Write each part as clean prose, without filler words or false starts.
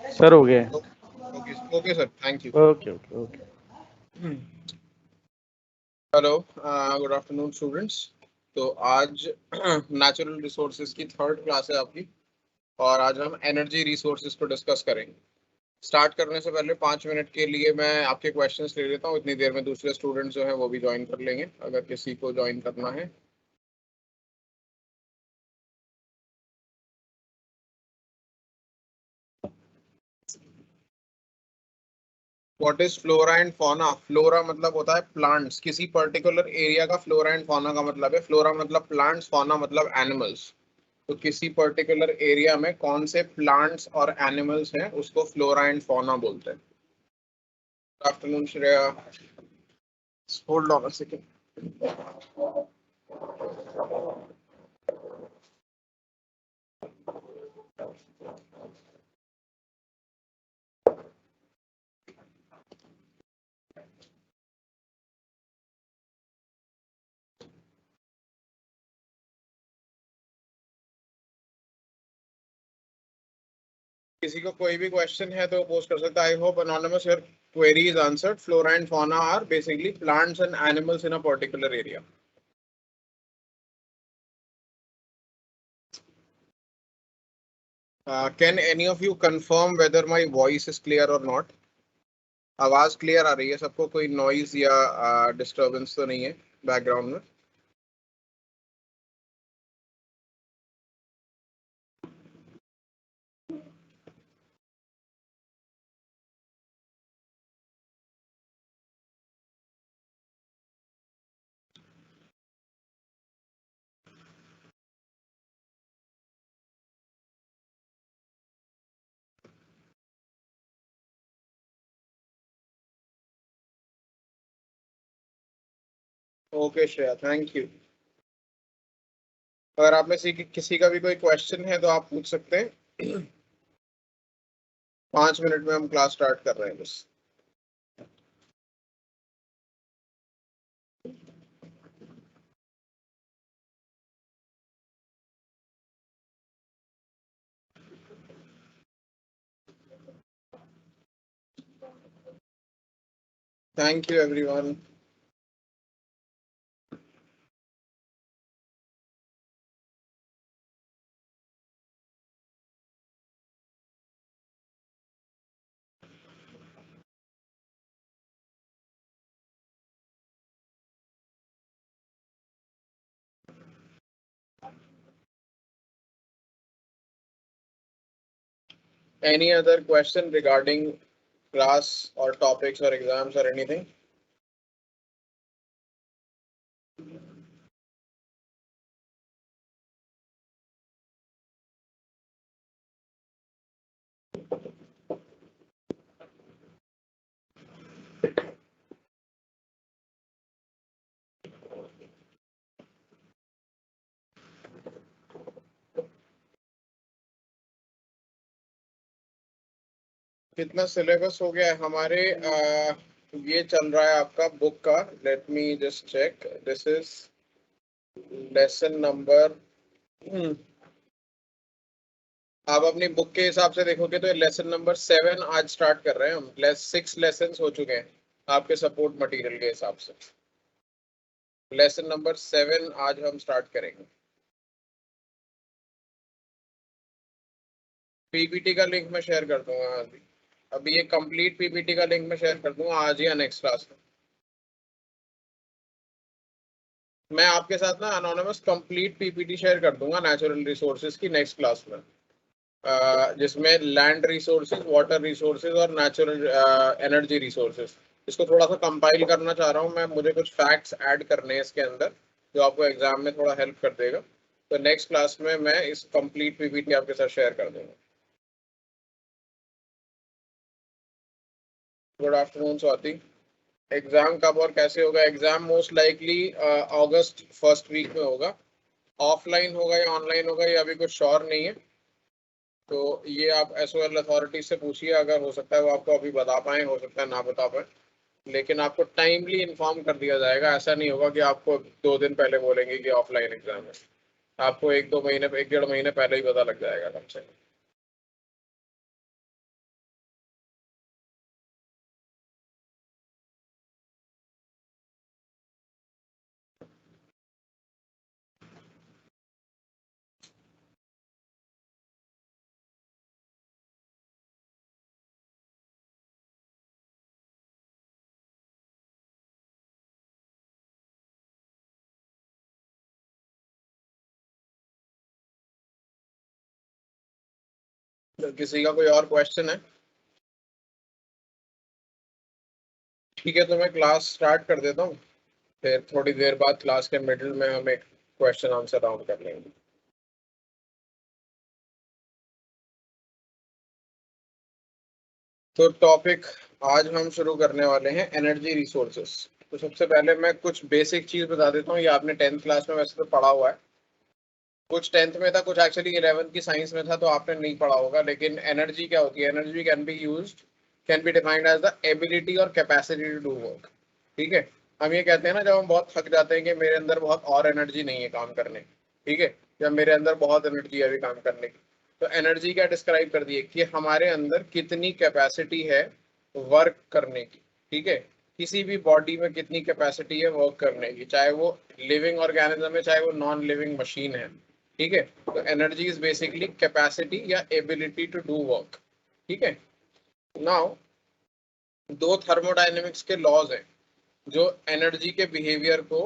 Sir हो गया। Okay okay sir, thank you. Okay okay okay. Hello, good afternoon students. तो आज natural resources की थर्ड क्लास है आपकी, और आज हम एनर्जी रिसोर्सेज को डिस्कस करेंगे। स्टार्ट करने से पहले 5 मिनट के लिए मैं आपके क्वेश्चंस ले लेता हूँ, इतनी देर में दूसरे स्टूडेंट्स जो हैं वो भी ज्वाइन कर लेंगे अगर किसी को ज्वाइन करना है। What is flora and fauna? Flora मतलब होता है प्लांट्स, किसी पर्टिकुलर एरिया का। फ्लोरा एंड फौना का मतलब है, फ्लोरा मतलब प्लांट्स, फौना मतलब एनिमल्स। तो किसी पर्टिकुलर एरिया में कौन से प्लांट्स और एनिमल्स हैं उसको फ्लोरा एंड फौना बोलते हैं। Good afternoon Shreya, hold on a second. किसी को कोई भी क्वेश्चन है तो पोस्ट कर सकता है। I hope anonymous your query is answered. Flora and fauna are basically plants and animals in a particular area. Can any of you confirm whether my voice is clear or not? आवाज clear आ रही है सबको? कोई noise या disturbance तो नहीं है background में? Okay Shreya, thank you. अगर आप में से किसी का भी कोई क्वेश्चन है तो आप पूछ सकते हैं। 5 मिनट में हम क्लास स्टार्ट कर रहे हैं बस। Thank you everyone. Any other question regarding class or topics or exams or anything? कितना सिलेबस हो गया है हमारे? ये चल रहा है आपका बुक का। Let me just check. This is lesson number. आप अपनी बुक के हिसाब से देखोगे तो लेसन नंबर 7 आज स्टार्ट कर रहे हैं हम। 6 लेसन हो चुके हैं आपके सपोर्ट मटेरियल के हिसाब से। लेसन नंबर 7 आज हम स्टार्ट करेंगे। पीपीटी का लिंक मैं शेयर कर दूंगा अभी। अभी ये कंप्लीट पीपीटी का लिंक मैं शेयर कर दूंगा आज या नेक्स्ट क्लास में। मैं आपके साथ ना अनोनिमस कंप्लीट पीपीटी शेयर कर दूंगा नेचुरल रिसोर्सेज की नेक्स्ट क्लास में, जिसमें लैंड रिसोर्सेज, वाटर रिसोर्सेज और नेचुरल एनर्जी रिसोर्सेज। इसको थोड़ा सा कंपाइल करना चाह रहा हूँ मैं, मुझे कुछ फैक्ट्स ऐड करने हैं इसके अंदर जो आपको एग्जाम में थोड़ा हेल्प कर देगा। तो नेक्स्ट क्लास में मैं इस कंप्लीट पीपीटी आपके साथ शेयर कर दूंगा। Good afternoon Swati. एग्जाम कब और कैसे होगा? एग्जाम मोस्ट लाइकली अगस्त फर्स्ट वीक में होगा। ऑफलाइन होगा या ऑनलाइन होगा ये अभी कुछ श्योर नहीं है, तो ये आप एसओएल अथॉरिटी से पूछिए। अगर हो सकता है वो आपको अभी बता पाए, हो सकता है ना बता पाए, लेकिन आपको टाइमली इन्फॉर्म कर दिया जाएगा। ऐसा नहीं होगा कि आपको 2 दिन पहले बोलेंगे कि ऑफलाइन एग्जाम है। आपको 1-2 महीने, 1-1.5 महीने पहले ही पता लग जाएगा कम से कम। तो किसी का कोई और क्वेश्चन है? ठीक है, तो मैं क्लास स्टार्ट कर देता हूँ, फिर थोड़ी देर बाद क्लास के मिडिल में हम एक क्वेश्चन आंसर राउंड कर लेंगे। तो टॉपिक आज हम शुरू करने वाले हैं एनर्जी रिसोर्सेस। तो सबसे पहले मैं कुछ बेसिक चीज बता देता हूँ, ये आपने 10th क्लास में वैसे तो पढ़ा हुआ है, कुछ 10th में था, कुछ एक्चुअली 11th की साइंस में था, तो आपने नहीं पढ़ा होगा। लेकिन एनर्जी क्या होती है? Energy can be defined as the ability और कैपेसिटी टू डू वर्क। ठीक है, हम ये कहते हैं ना जब हम बहुत थक जाते हैं कि मेरे अंदर बहुत और एनर्जी नहीं है काम करने की, ठीक है, या मेरे अंदर बहुत एनर्जी है अभी काम करने की, तो एनर्जी क्या डिस्क्राइब कर दी है कि हमारे अंदर कितनी कैपेसिटी है वर्क करने की। ठीक है, किसी भी बॉडी में कितनी कैपेसिटी है वर्क करने की, चाहे वो लिविंग ऑर्गेनिज्म है चाहे वो नॉन लिविंग मशीन है। ठीक है, तो एनर्जी इज बेसिकली कैपेसिटी या एबिलिटी टू डू वर्क। ठीक है, नाउ दो थर्मोडायनेमिक्स के लॉज हैं जो एनर्जी के बिहेवियर को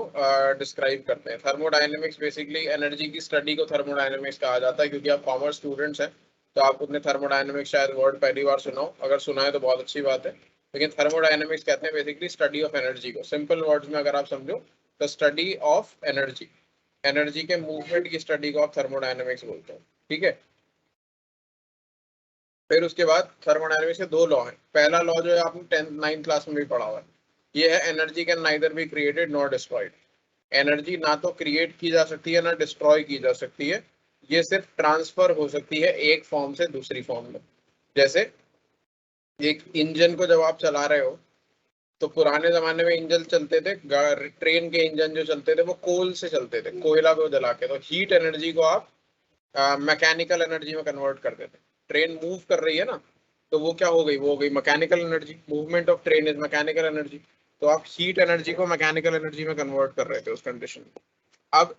डिस्क्राइब करते हैं। थर्मोडायनेमिक्स बेसिकली एनर्जी की स्टडी को थर्मोडायनेमिक्स कहा जाता है, क्योंकि आप कॉमर्स स्टूडेंट्स हैं तो आपने थर्मोडायनेमिक्स शायद वर्ड पहली बार सुना हो, अगर सुना है तो बहुत अच्छी बात है। लेकिन थर्मोडायनेमिक्स कहते हैं बेसिकली स्टडी ऑफ एनर्जी को। सिंपल वर्ड्स में अगर आप समझो तो स्टडी ऑफ एनर्जी, एनर्जी के मूवमेंट की स्टडी को आप थर्मोडायनेमिक्स बोलते हैं। ठीक है, फिर उसके बाद थर्मोडायनेमिक्स के दो लॉ हैं। पहला लॉ जो है आपने 10th 9th क्लास में भी पढ़ा हुआ है, ये है energy can neither be created nor destroyed. Energy ना तो क्रिएट की जा सकती है ना डिस्ट्रॉय की जा सकती है, ये सिर्फ ट्रांसफर हो सकती है एक फॉर्म से दूसरी फॉर्म में। जैसे एक इंजन को जब आप चला रहे हो, तो पुराने जमाने में इंजन चलते थे, ट्रेन के इंजन जो चलते थे वो कोल से चलते थे, कोयला को जला के, तो हीट एनर्जी को आप मैकेनिकल एनर्जी में कन्वर्ट कर देते। ट्रेन मूव कर रही है ना, तो वो क्या हो गई? वो हो गई mechanical energy. Movement of train is mechanical energy. तो आप हीट एनर्जी को मैकेनिकल एनर्जी में कन्वर्ट कर रहे थे उस कंडीशन में। अब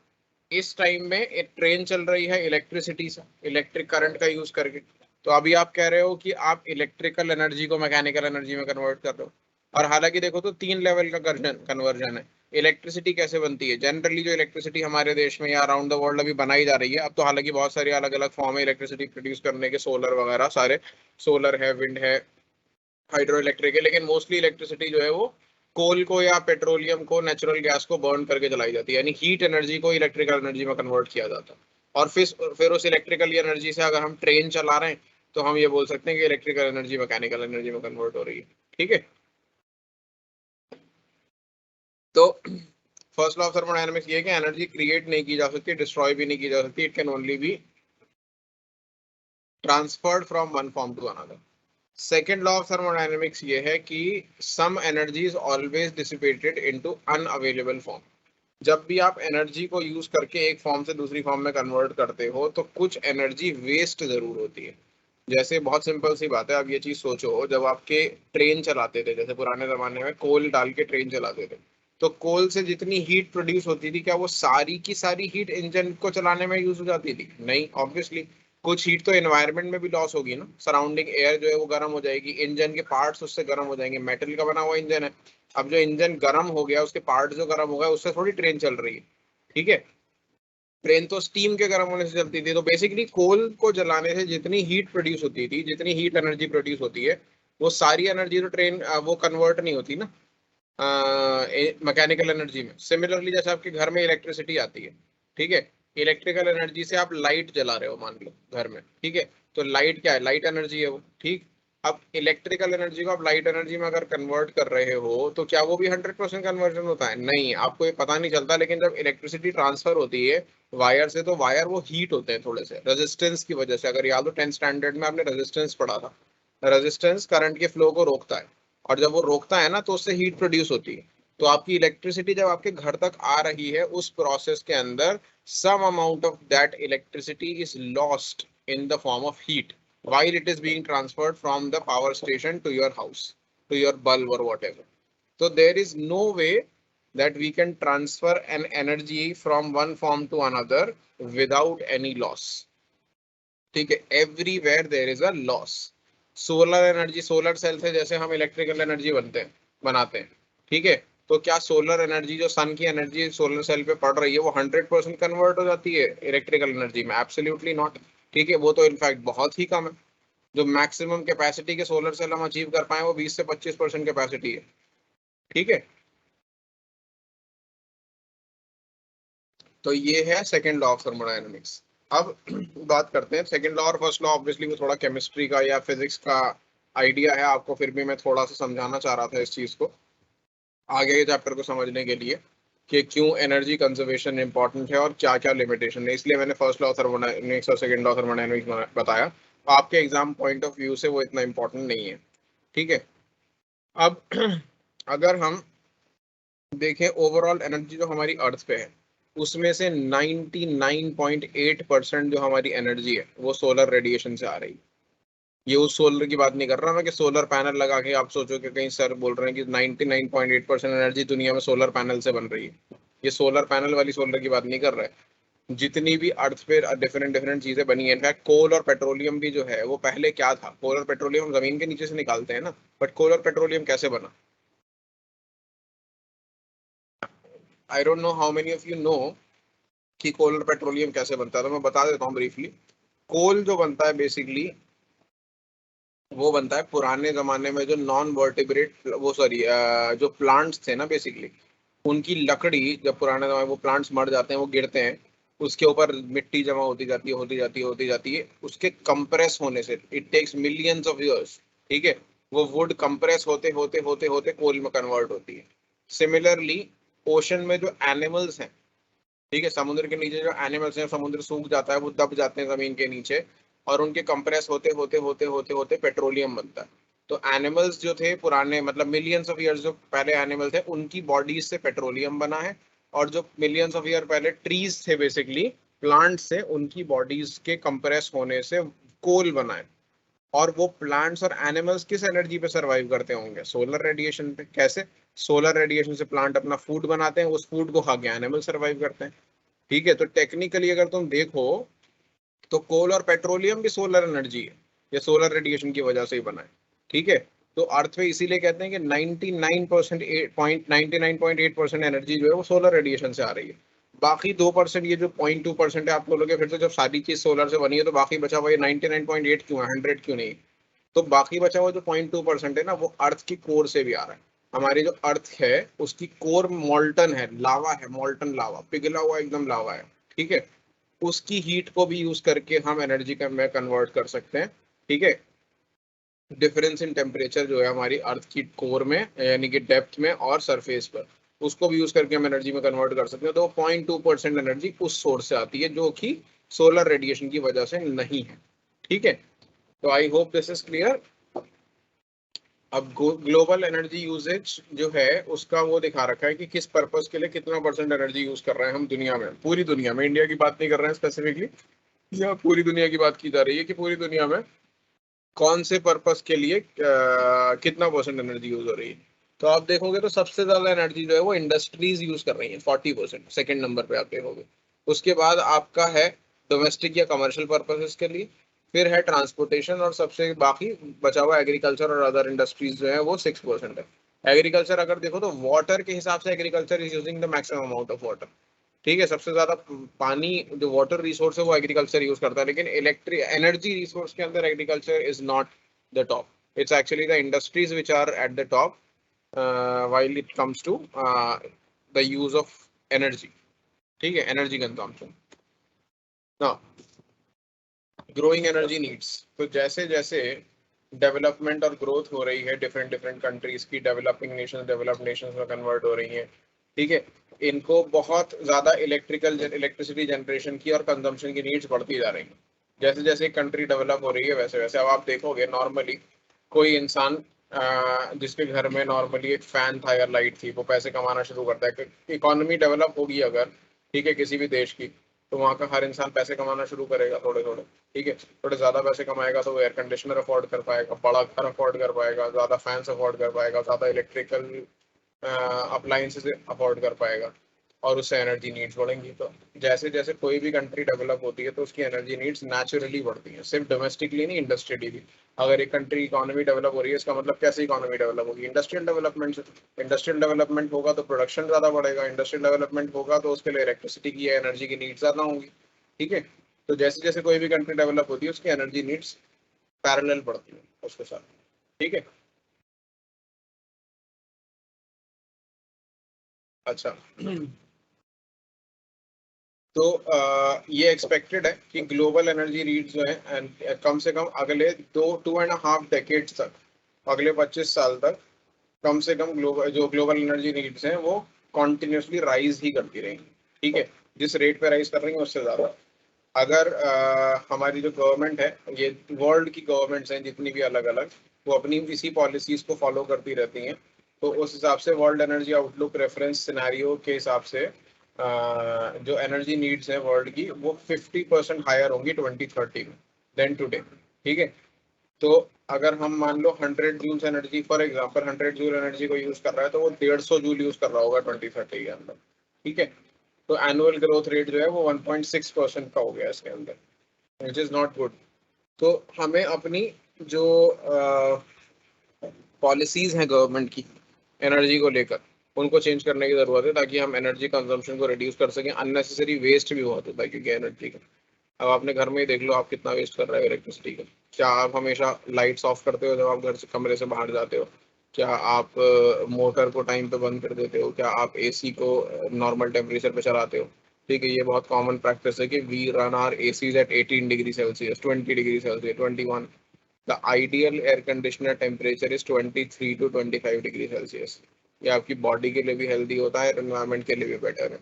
इस टाइम में एक ट्रेन चल रही है इलेक्ट्रिसिटी से, इलेक्ट्रिक करंट का यूज करके, तो अभी आप कह रहे हो कि आप इलेक्ट्रिकल एनर्जी को मैकेनिकल एनर्जी में कन्वर्ट कर रहे हो। और हालांकि देखो तो 3 लेवल का कन्वर्जन है। इलेक्ट्रिसिटी कैसे बनती है? जनरली जो इलेक्ट्रिसिटी हमारे देश में या अराउंड द वर्ल्ड अभी बनाई जा रही है, अब तो हालांकि बहुत सारी अलग अलग फॉर्म है इलेक्ट्रिसिटी प्रोड्यूस करने के, सोलर वगैरह सारे, सोलर है, विंड है, हाइड्रो इलेक्ट्रिक है, लेकिन मोस्टली इलेक्ट्रिसिटी जो है वो कोल को या पेट्रोलियम को, नेचुरल गैस को बर्न करके जलाई जाती है, यानी हीट एनर्जी को इलेक्ट्रिकल एनर्जी में कन्वर्ट किया जाता है। और फिर उस इलेक्ट्रिकल एनर्जी से अगर हम ट्रेन चला रहे हैं तो हम ये बोल सकते हैं कि इलेक्ट्रिकल एनर्जी मैकेनिकल एनर्जी में कन्वर्ट हो रही है। ठीक है, तो फर्स्ट लॉ ऑफ थर्मोडायनामिक्स ये है कि एनर्जी क्रिएट नहीं की जा सकती, डिस्ट्रॉय भी नहीं की जा सकती, it can only be transferred from one form to another. Second law of thermodynamics ये है कि some energy is always dissipated into unavailable form. जब भी आप एनर्जी को यूज करके एक फॉर्म से दूसरी फॉर्म में कन्वर्ट करते हो तो कुछ एनर्जी वेस्ट जरूर होती है। जैसे बहुत सिंपल सी बात है, आप ये चीज सोचो, जब आपके ट्रेन चलाते थे, जैसे पुराने जमाने में कोल डाल के ट्रेन चलाते थे, तो कोल से जितनी हीट प्रोड्यूस होती थी क्या वो सारी की सारी हीट इंजन को चलाने में यूज हो जाती थी? नहीं, ऑब्वियसली कुछ हीट तो एनवायरनमेंट में भी लॉस होगी ना, सराउंडिंग एयर जो है वो गर्म हो जाएगी, इंजन के पार्ट्स उससे गर्म हो जाएंगे, मेटल का बना हुआ इंजन है। अब जो इंजन गर्म हो गया, उसके पार्ट जो गर्म हो गया, उससे थोड़ी ट्रेन चल रही है। ठीक है, ट्रेन तो स्टीम के गर्म होने से चलती थी। तो बेसिकली कोल को जलाने से जितनी हीट प्रोड्यूस होती थी, जितनी हीट एनर्जी प्रोड्यूस होती है, वो सारी एनर्जी तो ट्रेन वो कन्वर्ट नहीं होती ना मैकेनिकल एनर्जी में। सिमिलरली जैसे आपके घर में इलेक्ट्रिसिटी आती है, ठीक है, इलेक्ट्रिकल एनर्जी से आप लाइट जला रहे हो मान लो घर में, ठीक है, तो लाइट क्या है? लाइट एनर्जी है वो, ठीक। अब इलेक्ट्रिकल एनर्जी को आप लाइट एनर्जी में अगर कन्वर्ट कर रहे हो तो क्या वो भी 100% कन्वर्जन होता है? नहीं, आपको ये पता नहीं चलता। लेकिन जब इलेक्ट्रिसिटी ट्रांसफर होती है वायर से, तो वायर वो हीट होते हैं थोड़े से रेजिस्टेंस की वजह से। अगर याद हो 10th स्टैंडर्ड में आपने रेजिस्टेंस पढ़ा था, रेजिस्टेंस करंट के फ्लो को रोकता है, और जब वो रोकता है ना तो उससे हीट प्रोड्यूस होती है। तो आपकी इलेक्ट्रिसिटी जब आपके घर तक आ रही है, उस प्रोसेस के अंदर some amount of that electricity is lost in the form of heat while it is being transferred from the power station to your house, to your bulb or whatever. So there is no way that we can transfer an energy from one form to another without any loss. ठीक है, everywhere there is a loss. Solar energy, solar cell से जैसे हम electrical energy बनाते हैं, ठीक है, तो क्या सोलर एनर्जी जो सन की एनर्जी सोलर सेल पे पड़ रही है वो 100% कन्वर्ट हो जाती है इलेक्ट्रिकल एनर्जी में? Absolutely not. ठीक है, वो तो इनफैक्ट बहुत ही कम है। जो मैक्सिमम कैपेसिटी के सोलर सेल हम अचीव कर पाए वो 20 से 25% कैपेसिटी है। ठीक है, तो ये है सेकंड लॉ ऑफ थर्मोडायनेमिक्स। अब बात करते हैं सेकंड लॉ और फर्स्ट लॉ। ऑब्वियसली वो थोड़ा केमिस्ट्री का या फिजिक्स का आइडिया है आपको, फिर भी मैं थोड़ा सा समझाना चाह रहा था इस चीज को आगे के चैप्टर को समझने के लिए कि क्यों एनर्जी कंजर्वेशन इंपॉर्टेंट है और क्या क्या लिमिटेशन है। इसलिए मैंने फर्स्ट लॉ थर्मोडायनेमिक्स और सेकंड लॉ थर्मोडायनेमिक्स बताया। तो आपके एग्जाम पॉइंट ऑफ व्यू से वो इतना इंपॉर्टेंट नहीं है। ठीक है, अब अगर हम देखें ओवरऑल एनर्जी जो हमारी अर्थ पे है उसमें से 99.8% जो हमारी एनर्जी है वो सोलर रेडिएशन से आ रही है। ये उस सोलर की बात नहीं कर रहा मैं कि सोलर पैनल लगा के आप सोचो कि कहीं सर बोल रहे हैं कि 99.8% एनर्जी दुनिया में सोलर पैनल से बन रही है। ये सोलर पैनल वाली सोलर की बात नहीं कर रहा है। जितनी भी अर्थ पे डिफरेंट डिफरेंट चीजें बनी है, इनफैक्ट कोल और पेट्रोलियम भी जो है वो पहले क्या था। कोल और पेट्रोलियम हम जमीन के नीचे से निकालते हैं ना, बट कोल और पेट्रोलियम कैसे बना? I don't know how many of you know कि कोल और पेट्रोलियम कैसे बनता है, तो मैं बता देता हूँ ब्रीफली। कोल जो बनता है बेसिकली वो बनता है पुराने जमाने में जो नॉन वर्टिब्रेट वो सॉरी जो प्लांट्स थे ना बेसिकली, उनकी लकड़ी जब पुराने जमाने वो प्लांट्स मर जाते हैं वो गिरते हैं, उसके ऊपर मिट्टी जमा होती जाती है होती जाती है होती जाती है, उसके कंप्रेस होने से it takes millions of years. ठीक है, वो वुड कंप्रेस होते होते होते होते कोल में कन्वर्ट होती है। सिमिलरली ओशन में जो एनिमल्स हैं, ठीक है, समुद्र के नीचे जो एनिमल्स हैं, समुद्र सूख जाता है वो दब जाते हैं जमीन के नीचे और उनके कंप्रेस होते होते होते होते होते पेट्रोलियम बनता है। तो एनिमल्स जो थे पुराने मतलब मिलियंस ऑफ ईयर्स जो पहले एनिमल थे उनकी बॉडीज से पेट्रोलियम बना है। और जो मिलियंस ऑफ ईयर पहले ट्रीज थे बेसिकली प्लांट्स से उनकी बॉडीज के कंप्रेस होने से कोल बना है। और वो प्लांट्स और एनिमल्स किस एनर्जी पे सरवाइव करते होंगे? सोलर रेडिएशन पे। कैसे? सोलर रेडिएशन से प्लांट अपना फूड बनाते हैं, उस फूड को खा के एनिमल सरवाइव करते हैं। ठीक है, तो टेक्निकली अगर तुम देखो तो कोल और पेट्रोलियम भी सोलर एनर्जी है, ये सोलर रेडिएशन की वजह से ही बना है। ठीक है, तो अर्थ पे इसीलिए कहते हैं कि 99.8% एनर्जी जो है वो सोलर रेडिएशन से आ रही है। बाकी 2% ये जो 0.2% है आप बोलोगे फिर तो जब सारी चीज सोलर से बनी है तो बाकी बचा हुआ ये 99.8 क्यों है, 100 क्यों नहीं? तो बाकी बचा हुआ जो 0.2% है ना वो अर्थ की कोर से भी आ रहा है। हमारी जो अर्थ है उसकी कोर मॉल्टन है, लावा है, मॉल्टन लावा, पिघला हुआ एकदम लावा है। ठीक है, उसकी हीट को भी यूज करके हम एनर्जी का में कन्वर्ट कर सकते हैं। ठीक है, डिफरेंस इन टेम्परेचर जो है हमारी अर्थ की कोर में यानी कि डेप्थ में और सरफेस पर, उसको भी यूज करके हम एनर्जी में कन्वर्ट कर सकते हैं। तो 0.2% एनर्जी उस सोर्स से आती है जो कि सोलर रेडिएशन की वजह से नहीं है। ठीक है, तो I hope this is clear. अब ग्लोबल एनर्जी यूजेज जो है उसका वो दिखा रखा है कि किस पर्पस के लिए कितना परसेंट एनर्जी यूज कर रहे हैं हम दुनिया में, पूरी दुनिया में, इंडिया की बात नहीं कर रहे हैं स्पेसिफिकली, या पूरी दुनिया की बात की जा रही है कि पूरी दुनिया में कौन से पर्पस के लिए कितना परसेंट एनर्जी यूज हो रही है। तो आप देखोगे तो सबसे ज्यादा एनर्जी जो है वो इंडस्ट्रीज यूज कर रही है, 40%, सेकेंड नंबर पे आप देखोगे। उसके बाद आपका है डोमेस्टिक या कमर्शियल पर्पसेस के लिए, फिर है ट्रांसपोर्टेशन, और सबसे बाकी बचा हुआ एग्रीकल्चर और अदर इंडस्ट्रीज जो है वो 6% है। एग्रीकल्चर अगर देखो तो वाटर के हिसाब से agriculture is using the maximum amount of water. ठीक है, सबसे ज्यादा पानी जो वाटर रिसोर्स है वो एग्रीकल्चर यूज करता है, लेकिन इलेक्ट्रिक एनर्जी रिसोर्स के अंदर agriculture is not the top. It's actually the industries which are at the top while it comes to the use of energy। ठीक है, energy consumption. Now growing energy needs, तो जैसे जैसे development और growth हो रही है डिफरेंट डिफरेंट कंट्रीज की, डेवलपिंग नेशन डेवलप्ड नेशंस में कन्वर्ट हो रही हैं। ठीक है, इनको बहुत ज्यादा इलेक्ट्रिसिटी जनरेशन की और कंजम्पशन की नीड्स बढ़ती जा रही हैं। जैसे जैसे कंट्री डेवलप हो रही है वैसे वैसे अब आप देखोगे नॉर्मली कोई इंसान जिसके घर में नॉर्मली एक फैन था या लाइट थी वो पैसे कमाना शुरू करता है। इकोनॉमी डेवलप होगी अगर, ठीक है, किसी भी देश की, तो वहाँ का हर इंसान पैसे कमाना शुरू करेगा थोड़े थोड़े। ठीक है, थोड़े ज्यादा पैसे कमाएगा तो वो एयर कंडीशनर अफोर्ड कर पाएगा, बड़ा घर अफोर्ड कर पाएगा, ज्यादा फैंस अफोर्ड कर पाएगा, ज्यादा इलेक्ट्रिकल अप्लायंसेस अफोर्ड कर पाएगा, और उससे एनर्जी नीड्स बढ़ेंगी। तो जैसे जैसे कोई भी कंट्री डेवलप होती है तो उसकी एनर्जी नीड्स नेचुरली बढ़ती हैं, सिर्फ डोमेस्टिकली नहीं, इंडस्ट्रियली भी। अगर एक कंट्री इकोनॉमी डेवलप हो रही है इसका मतलब कैसे इकोनॉमी डेवलप होगी? इंडस्ट्रियल डेवलपमेंट से। इंडस्ट्रियल डेवलपमेंट होगा तो प्रोडक्शन ज्यादा बढ़ेगा, इंडस्ट्रियल डेवलपमेंट होगा तो उसके लिए इलेक्ट्रिसिटी की एनर्जी की नीड्स ज्यादा होंगी। ठीक है, तो जैसे जैसे कोई भी कंट्री डेवलप होती है उसकी एनर्जी नीड्स पैरेलल पड़ती है उसके साथ। ठीक है, अच्छा। तो ये एक्सपेक्टेड है कि ग्लोबल एनर्जी रीड्स जो है and कम से कम अगले 2.5 डेकेड्स तक, अगले 25 साल तक कम से कम ग्लोबल एनर्जी नीड्स हैं वो कॉन्टिन्यूसली राइज ही करती रहेंगी। ठीक है, जिस रेट पे राइज कर रही है उससे ज्यादा। अगर हमारी जो गवर्नमेंट है, ये वर्ल्ड की गवर्नमेंट्स हैं जितनी भी अलग अलग, वो अपनी इसी पॉलिसीज को फॉलो करती रहती हैं, तो उस हिसाब से world energy outlook reference scenario के हिसाब से जो एनर्जी नीड्स है वर्ल्ड की वो 50% हायर होंगी 2030 में देन टुडे। ठीक है, तो अगर हम मान लो 100 joules energy, for example 100 joule energy को यूज कर रहा है, तो वो 150 जूल यूज कर रहा होगा 2030 के अंदर। ठीक है, तो एनुअल ग्रोथ रेट जो है वो 1.6% का हो गया इसके अंदर, विच इज नॉट गुड। तो हमें अपनी जो पॉलिसीज हैं गवर्नमेंट की एनर्जी को लेकर, उनको चेंज करने की जरूरत है, ताकि हम एनर्जी कंजम्पशन को रिड्यूस कर सकें। अननेसेसरी वेस्ट भी बहुत होता है क्योंकि एनर्जी का, अब आपने घर में ही देख लो आप कितना वेस्ट कर रहे हो इलेक्ट्रिसिटी का। क्या आप हमेशा लाइट्स ऑफ करते हो जब आप घर से कमरे से बाहर जाते हो? क्या आप मोटर को टाइम पे बंद कर देते हो? क्या आप एसी को नॉर्मल टेम्परेचर पे चलाते हो? ठीक है, ये बहुत कॉमन प्रैक्टिस है कि we run our ACs at 18 degree celsius, 20 degree celsius, 21। The ideal air conditioner temperature is 23 to 25 degree celsius. ये आपकी बॉडी के लिए भी हेल्दी होता है, एनवायरनमेंट के लिए भी बेटर है।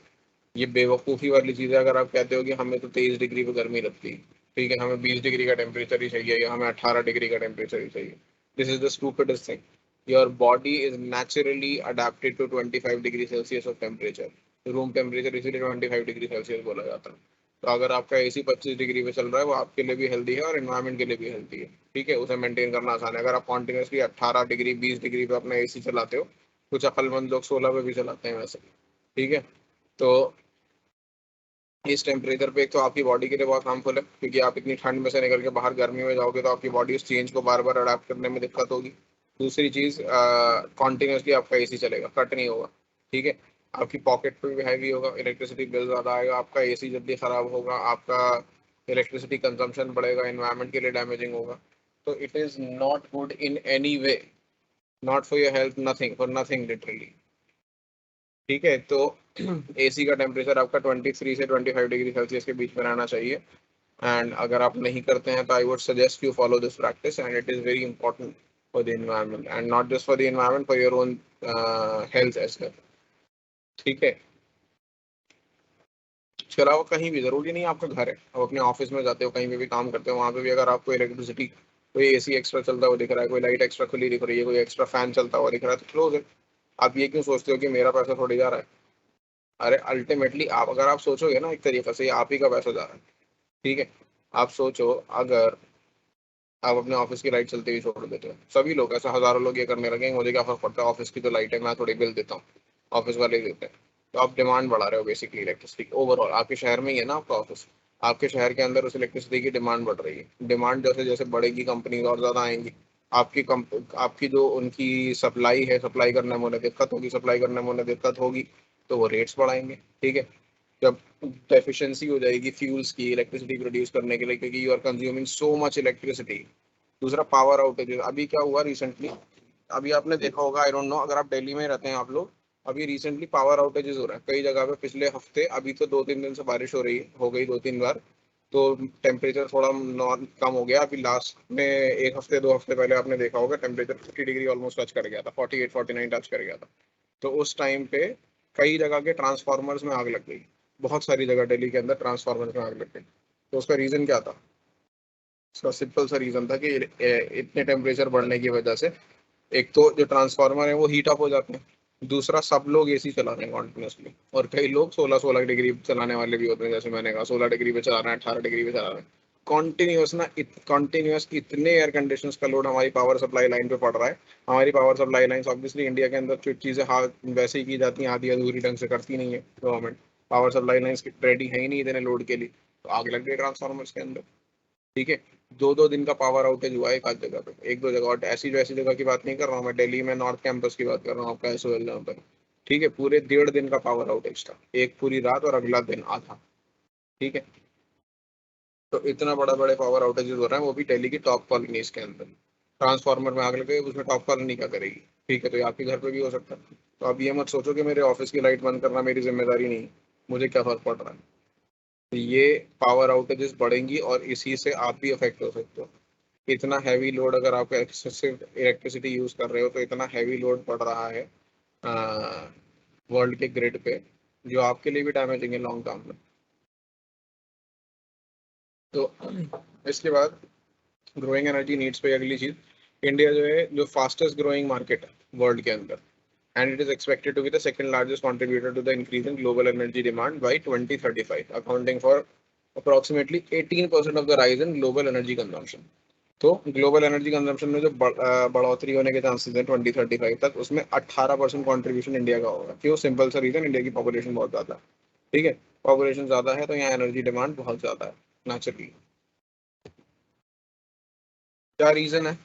ये बेवकूफ़ी वाली चीज़ है अगर आप कहते हो कि हमें तो 23 डिग्री पे गर्मी लगती है, ठीक है, हमें 20 डिग्री का टेम्परेचर ही चाहिए या हमें 18 डिग्री का टेम्परेचर ही चाहिए। This is the stupidest thing. Your body is naturally adapted to 25 degree celsius of temperature. Room temperature इसीलिए 25 डिग्री सेल्सियस बोला जाता है। तो अगर आपका एसी 25 डिग्री पे चल रहा है, वो आपके लिए भी हेल्दी है और एनवायरमेंट के लिए भी हेल्दी है। ठीक है, उसे मेंटेन करना आसान है। अगर आप कॉन्टिन्यूसली 18 डिग्री 20 डिग्री पे अपना एसी चलाते हो, कुछ अक्लमंद लोग 16 पे भी चलाते हैं वैसे। ठीक है, तो इस टेम्परेचर पे एक तो आपकी बॉडी के लिए बहुत हार्मफुल है, क्योंकि आप इतनी ठंड में से निकल के बाहर गर्मी में जाओगे तो आपकी बॉडी उस चेंज को बार बार अडाप्ट करने में दिक्कत होगी। दूसरी चीज, कॉन्टिन्यूसली आपका एसी चलेगा, कट नहीं होगा। ठीक है, आपकी पॉकेट पे भी हैवी होगा, इलेक्ट्रिसिटी बिल ज्यादा आएगा, आपका एसी जल्दी खराब होगा, आपका इलेक्ट्रिसिटी कंजम्पशन बढ़ेगा, इन्वायरमेंट के लिए डैमेजिंग होगा। तो it is not good in any way, not for your health, nothing for nothing literally. ठीक है, तो एसी का टेम्परेचर आपका 23 से 25 डिग्री सेल्सियस के बीच में रहना चाहिए। एंड अगर आप नहीं करते हैं तो I would suggest you follow this practice, and it is very important for the environment, and not just for the environment, for your own health as well. ठीक है, इसके अलावा कहीं भी, जरूरी नहीं आपका घर है, आप अपने ऑफिस में जाते हो, कहीं पे भी काम करते हो, वहाँ पे भी अगर आपको इलेक्ट्रिसिटी, कोई एसी एक्स्ट्रा चलता हुआ दिख रहा है, कोई लाइट एक्स्ट्रा खुली दिख रही है, कोई एक्स्ट्रा फैन चलता हुआ दिख रहा है, तो क्लोज है। आप ये क्यों सोचते हो कि मेरा पैसा थोड़ी जा रहा है? अरे अल्टीमेटली आप, अगर आप सोचोगे ना एक तरीके से, ये आप ही का पैसा जा रहा है। ठीक है, आप सोचो, अगर आप अपने ऑफिस की लाइट चलते हुए छोड़ देते हो, सभी लोग, ऐसा हजारों लोग ये करने लगे, मुझे क्या फर्क पड़ता है, ऑफिस की तो लाइट है, मैं थोड़ी बिल देता हूँ, ऑफिस वाले ही देते हैं। तो आप डिमांड बढ़ा रहे हो बेसिकली इलेक्ट्रिसिटी ओवरऑल। आपके शहर में ही है ना आपका ऑफिस, आपके शहर के अंदर उस इलेक्ट्रिसिटी की डिमांड बढ़ रही है। डिमांड जैसे जैसे बढ़ेगी, कंपनी और ज्यादा आएंगी, आपकी जो उनकी सप्लाई है, सप्लाई करने में उन्हें दिक्कत होगी, सप्लाई करने में उन्हें दिक्कत होगी, तो वो रेट्स बढ़ाएंगे। ठीक है, जब डेफिशिएंसी हो जाएगी फ्यूल्स की इलेक्ट्रिसिटी प्रोड्यूस करने के लिए, क्योंकि you are consuming so much electricity. दूसरा, पावर आउटेज। अभी क्या हुआ रिसेंटली, अभी आपने देखा होगा, आई डोंट नो, अगर आप दिल्ली में रहते हैं आप लोग, अभी रिसेंटली पावर आउटेजेस हो रहे हैं कई जगह पे पिछले हफ्ते। अभी तो 2-3 दिन से बारिश हो रही है, हो गई 2-3 बार, तो टेम्परेचर थोड़ा कम हो गया। अभी लास्ट में 1 हफ्ते 2 हफ्ते पहले आपने देखा होगा टेम्परेचर 50 डिग्री ऑलमोस्ट टच कर गया था, 48-49 टच कर गया था। तो उस टाइम पे कई जगह के ट्रांसफार्मर्स में आग लग गई, बहुत सारी जगह दिल्ली के अंदर ट्रांसफार्मर्स में आग लग गई। तो उसका रीजन क्या था? उसका सिंपल सा रीजन था कि इतने टेम्परेचर बढ़ने की वजह से, एक तो जो ट्रांसफार्मर है वो हीट अप हो जाते हैं, दूसरा सब लोग एसी चला रहे हैं कॉन्टिन्यूसली, और कई लोग 16-16 डिग्री चलाने वाले भी होते हैं, जैसे मैंने कहा 16 डिग्री पे चला रहे हैं, 18 डिग्री पे चला रहे हैं। कॉन्टिन्यूस ना, कॉन्टिन्यूस इतने एयर कंडीशनर्स का लोड हमारी पावर सप्लाई लाइन पे पड़ रहा है। हमारी power supply line obviously India के अंदर जो चीजें वैसे ही की जाती हैं, आधी अधूरी ढंग से करती नहीं है government. Power supply line ready है ही नहीं इतने लोड के लिए, तो आग लग गई ट्रांसफार्मर्स के अंदर। ठीक है, 2-2 दिन का पावर आउटेज हुआ है एक आध जगह पे, 1-2 जगह, और ऐसी जो ऐसी जगह की बात नहीं कर रहा हूँ मैं, दिल्ली में नॉर्थ कैंपस की बात कर रहा हूँ आपका, एसओएल जहाँ पर। ठीक है, पूरे 1.5 दिन का पावर आउटेज था, एक पूरी रात और अगला दिन आधा। ठीक है, तो इतना बड़ा बड़े पावर आउटेजेस हो रहे हैं, वो भी दिल्ली की टॉप कॉलोनीज के अंदर। ट्रांसफार्मर में आग लग गई, उसमें टॉप कॉलोनी क्या करेगी? ठीक है, तो ये आपके घर पे भी हो सकता है। तो आप ये मत सोचो कि मेरे ऑफिस की लाइट बंद करना मेरी जिम्मेदारी नहीं, मुझे क्या फर्क पड़ रहा है। तो ये पावर आउटेजेस बढ़ेंगी और इसी से आप भी अफेक्ट हो सकते हो। इतना हैवी लोड, अगर आप एक्सेसिव इलेक्ट्रिसिटी यूज कर रहे हो, तो इतना हैवी लोड पड़ रहा है वर्ल्ड के ग्रिड पे, जो आपके लिए भी डैमेजिंग है लॉन्ग टर्म में। तो इसके बाद ग्रोइंग एनर्जी नीड्स पे अगली चीज, इंडिया जो है जो फास्टेस्ट ग्रोइंग मार्केट है वर्ल्ड के अंदर, and it is expected to be the second largest contributor to the increase in global energy demand by 2035, accounting for approximately 18% of the rise in global energy consumption. तो global energy consumption में जो बढ़ोतरी होने के chances हैं 2035 तक, उसमें 18% contribution India का होगा। क्यों? सिंपल सा रीजन, इंडिया की पॉपुलेशन बहुत ज़्यादा है। ठीक है, पॉपुलेशन ज़्यादा है तो यहाँ एनर्जी डिमांड बहुत ज़्यादा है नेचुरली। क्या रीज़न है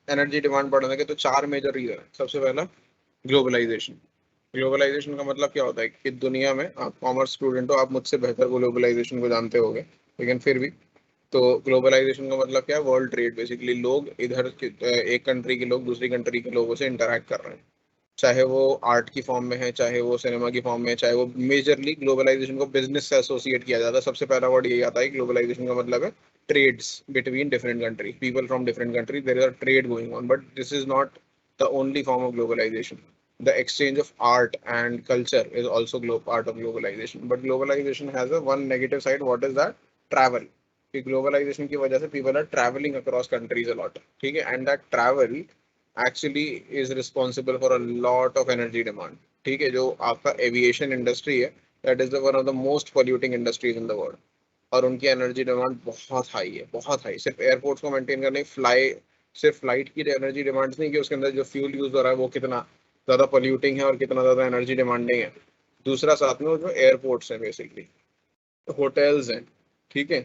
एनर्जी डिमांड बढ़ने के? तो चार मेजर रीज़न है। सबसे पहला, ग्लोबलाइजेशन। ग्लोबलाइजेशन का मतलब क्या होता है कि दुनिया में, आप कॉमर्स स्टूडेंट हो, आप मुझसे बेहतर ग्लोबलाइजेशन को जानते होगे, लेकिन फिर भी, तो ग्लोबलाइजेशन का मतलब क्या है? World trade. बेसिकली लोग इधर एक कंट्री के लोग दूसरी कंट्री के लोगों से इंटरेक्ट कर रहे हैं, चाहे वो आर्ट की फॉर्म में है, चाहे वो सिनेमा की फॉर्म में है, चाहे वो, मेजरली ग्लोबलाइजेशन को बिजनेस से एसोसिएट किया जाता है। सबसे पहला वर्ड यही आता है, ग्लोबलाइजेशन का मतलब है trades between different country, people from different country, there is a trade going on, but this is not the only form of globalization. The exchange of art and culture is also part of globalization. But globalization has a one negative side. What is that? Travel. कि globalization की वजह से people are traveling across countries a lot. ठीक है, and that travel actually is responsible for a lot of energy demand. ठीक है, जो आपका एविएशन इंडस्ट्री है, that is the one of the most polluting industries in the world. और उनकी energy demand बहुत हाई है, बहुत हाई। सिर्फ एयरपोर्ट्स को मेंटेन करने, सिर्फ फ्लाइट की एनर्जी डिमांड्स नहीं कि उसके अंदर जो फ्यूल यूज हो रहा है वो कितना ज़्यादा पोल्यूटिंग है और कितना ज़्यादा एनर्जी डिमांडिंग है। दूसरा साथ में वो जो एयरपोर्ट्स हैं, बेसिकली होटल्स हैं। ठीक है,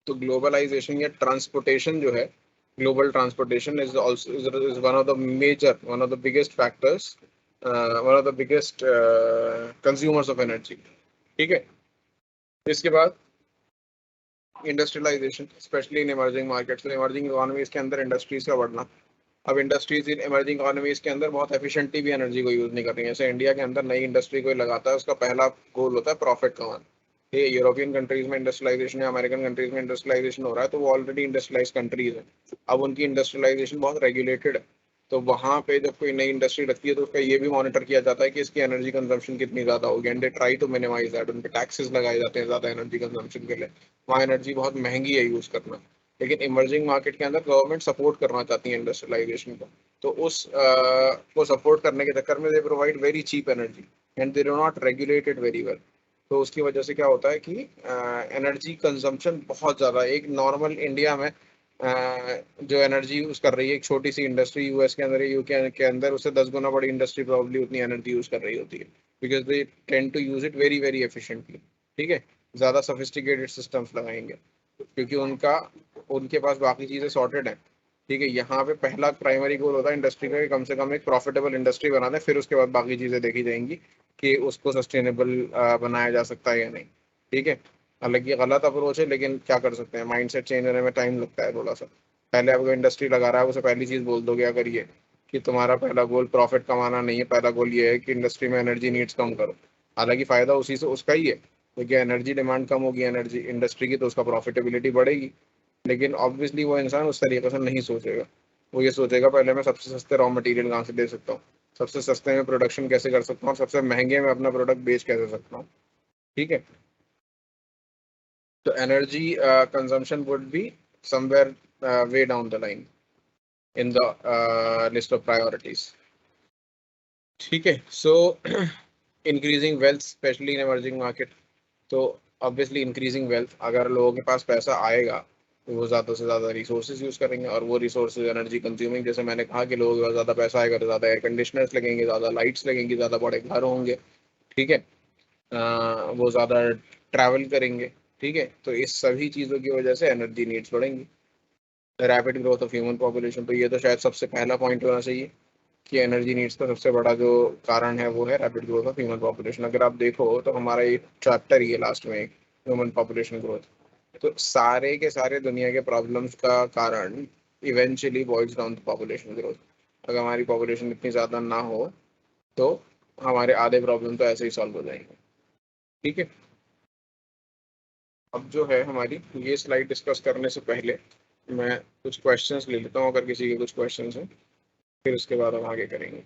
तो ग्लोबलाइजेशन या ट्रांसपोर्टेशन जो है, global transportation is also is one of the major, one of the biggest factors, one of the biggest consumers of energy. ठीक है, इसके बाद industrialisation, specially in emerging markets. Emerging economies के अंदर इंडस्ट्रीज का बढ़ना। अब इंडस्ट्रीज इन इमर्जिंग इकोनॉमीज के अंदर बहुत एफिशिएंटली भी एनर्जी को यूज नहीं कर रही है। जैसे इंडिया के अंदर नई इंडस्ट्री कोई लगाता है, उसका पहला गोल होता है प्रॉफिट कमाना। ये यूरोपियन कंट्रीज में इंडस्ट्रियलाइजेशन या अमेरिकन कंट्रीज में इंडस्ट्रियलाइजेशन हो रहा है, तो वो ऑलरेडी इंडस्ट्रियलाइज कंट्रीज है। अब उनकी इंडस्ट्रियलाइजेशन बहुत रेगुलेटेड है, तो वहाँ पे जब कोई नई इंडस्ट्री लगती है तो उसका ये भी मॉनिटर किया जाता है कि इसकी एनर्जी कंजम्पशन कितनी ज्यादा होगी, and they try to minimise that. उन पे टैक्सेस लगाए जाते हैं ज्यादा एनर्जी कंजम्पशन के लिए। वहाँ एनर्जी बहुत महंगी है यूज करना, लेकिन इमर्जिंग मार्केट के अंदर गवर्नमेंट सपोर्ट करना चाहती है इंडस्ट्रियलाइजेशन को। तो उस को सपोर्ट करने के चक्कर में they provide very cheap energy and they do not regulate it very well. तो उसकी वजह से क्या होता है कि एनर्जी कंजम्पशन बहुत ज़्यादा, एक नॉर्मल इंडिया में जो एनर्जी यूज़ कर रही है एक छोटी सी इंडस्ट्री यूएस के अंदर, यूके के अंदर, उससे 10 गुना बड़ी इंडस्ट्री प्रॉब्ली उतनी एनर्जी यूज़ कर रही होती है, because they tend to use it very very efficiently. ठीक है, ज़्यादा सोफिस्टिकेटेड सिस्टम्स लगाएंगे क्योंकि उनका, उनके पास बाकी चीज़ें सॉर्टेड हैं। ठीक है, यहाँ पे पहला प्राइमरी गोल होता है इंडस्ट्री का कि कम से कम एक प्रॉफिटेबल इंडस्ट्री बना दें, फिर उसके बाद बाकी चीज़ें देखी जाएंगी कि उसको सस्टेनेबल बनाया जा सकता है या नहीं। ठीक है, हालांकि ये गलत अप्रोच है, लेकिन क्या कर सकते हैं, माइंडसेट चेंज होने में टाइम लगता है थोड़ा सा। पहले आपको इंडस्ट्री लगा रहा है, उसे पहली चीज़ बोल दोगे अगर ये कि तुम्हारा पहला गोल प्रॉफिट कमाना नहीं है, पहला गोल ये है कि इंडस्ट्री में एनर्जी नीड्स कम करो, हालांकि फ़ायदा उसी से उसका ही है, क्योंकि एनर्जी डिमांड कम होगी एनर्जी इंडस्ट्री की, तो उसका प्रॉफिटेबिलिटी बढ़ेगी। लेकिन ऑब्वियसली वो इंसान उस तरीके से नहीं सोचेगा। वो ये सोचेगा पहले मैं सबसे सस्ते रॉ मटेरियल कहाँ से दे सकता हूँ, सबसे सस्ते में प्रोडक्शन कैसे कर सकता हूँ, सबसे महंगे में अपना प्रोडक्ट बेच कैसे सकता हूँ। ठीक है, तो energy consumption would be somewhere way down the line in the list of priorities. ठीक है, सो increasing wealth specially in emerging market. तो ऑब्वियसली इंक्रीजिंग वेल्थ, अगर लोगों के पास पैसा आएगा तो वो ज़्यादा से ज़्यादा रिसोर्सेज यूज़ करेंगे, और वो रिसोर्सेज एनर्जी कंज्यूमिंग, जैसे मैंने कहा कि लोगों के पास ज़्यादा पैसा आएगा तो ज़्यादा एयर कंडीशनर्स लगेंगे, ज़्यादा लाइट्स लगेंगी, ज़्यादा बड़े घर होंगे। ठीक है, वो ज़्यादा ट्रैवल करेंगे। ठीक है, तो इस सभी चीज़ों की वजह से एनर्जी नीड्स बढ़ेंगी। Rapid growth of human population, तो ये तो शायद सबसे पहला पॉइंट होना चाहिए कि एनर्जी नीड्स का सबसे बड़ा जो कारण है वो है rapid growth of human population. अगर आप देखो तो हमारा ये चैप्टर ही है लास्ट में, ह्यूमन पॉपुलेशन ग्रोथ। तो सारे के सारे दुनिया के प्रॉब्लम्स का कारण eventually boils down to population growth. अगर हमारी पॉपुलेशन इतनी ज़्यादा ना हो तो हमारे आधे प्रॉब्लम तो ऐसे ही सॉल्व हो जाएंगे। ठीक है, अब जो है हमारी ये स्लाइड डिस्कस करने से पहले मैं कुछ क्वेश्चंस ले लेता हूँ, अगर किसी के कुछ क्वेश्चंस हैं, फिर उसके बाद हम आगे करेंगे।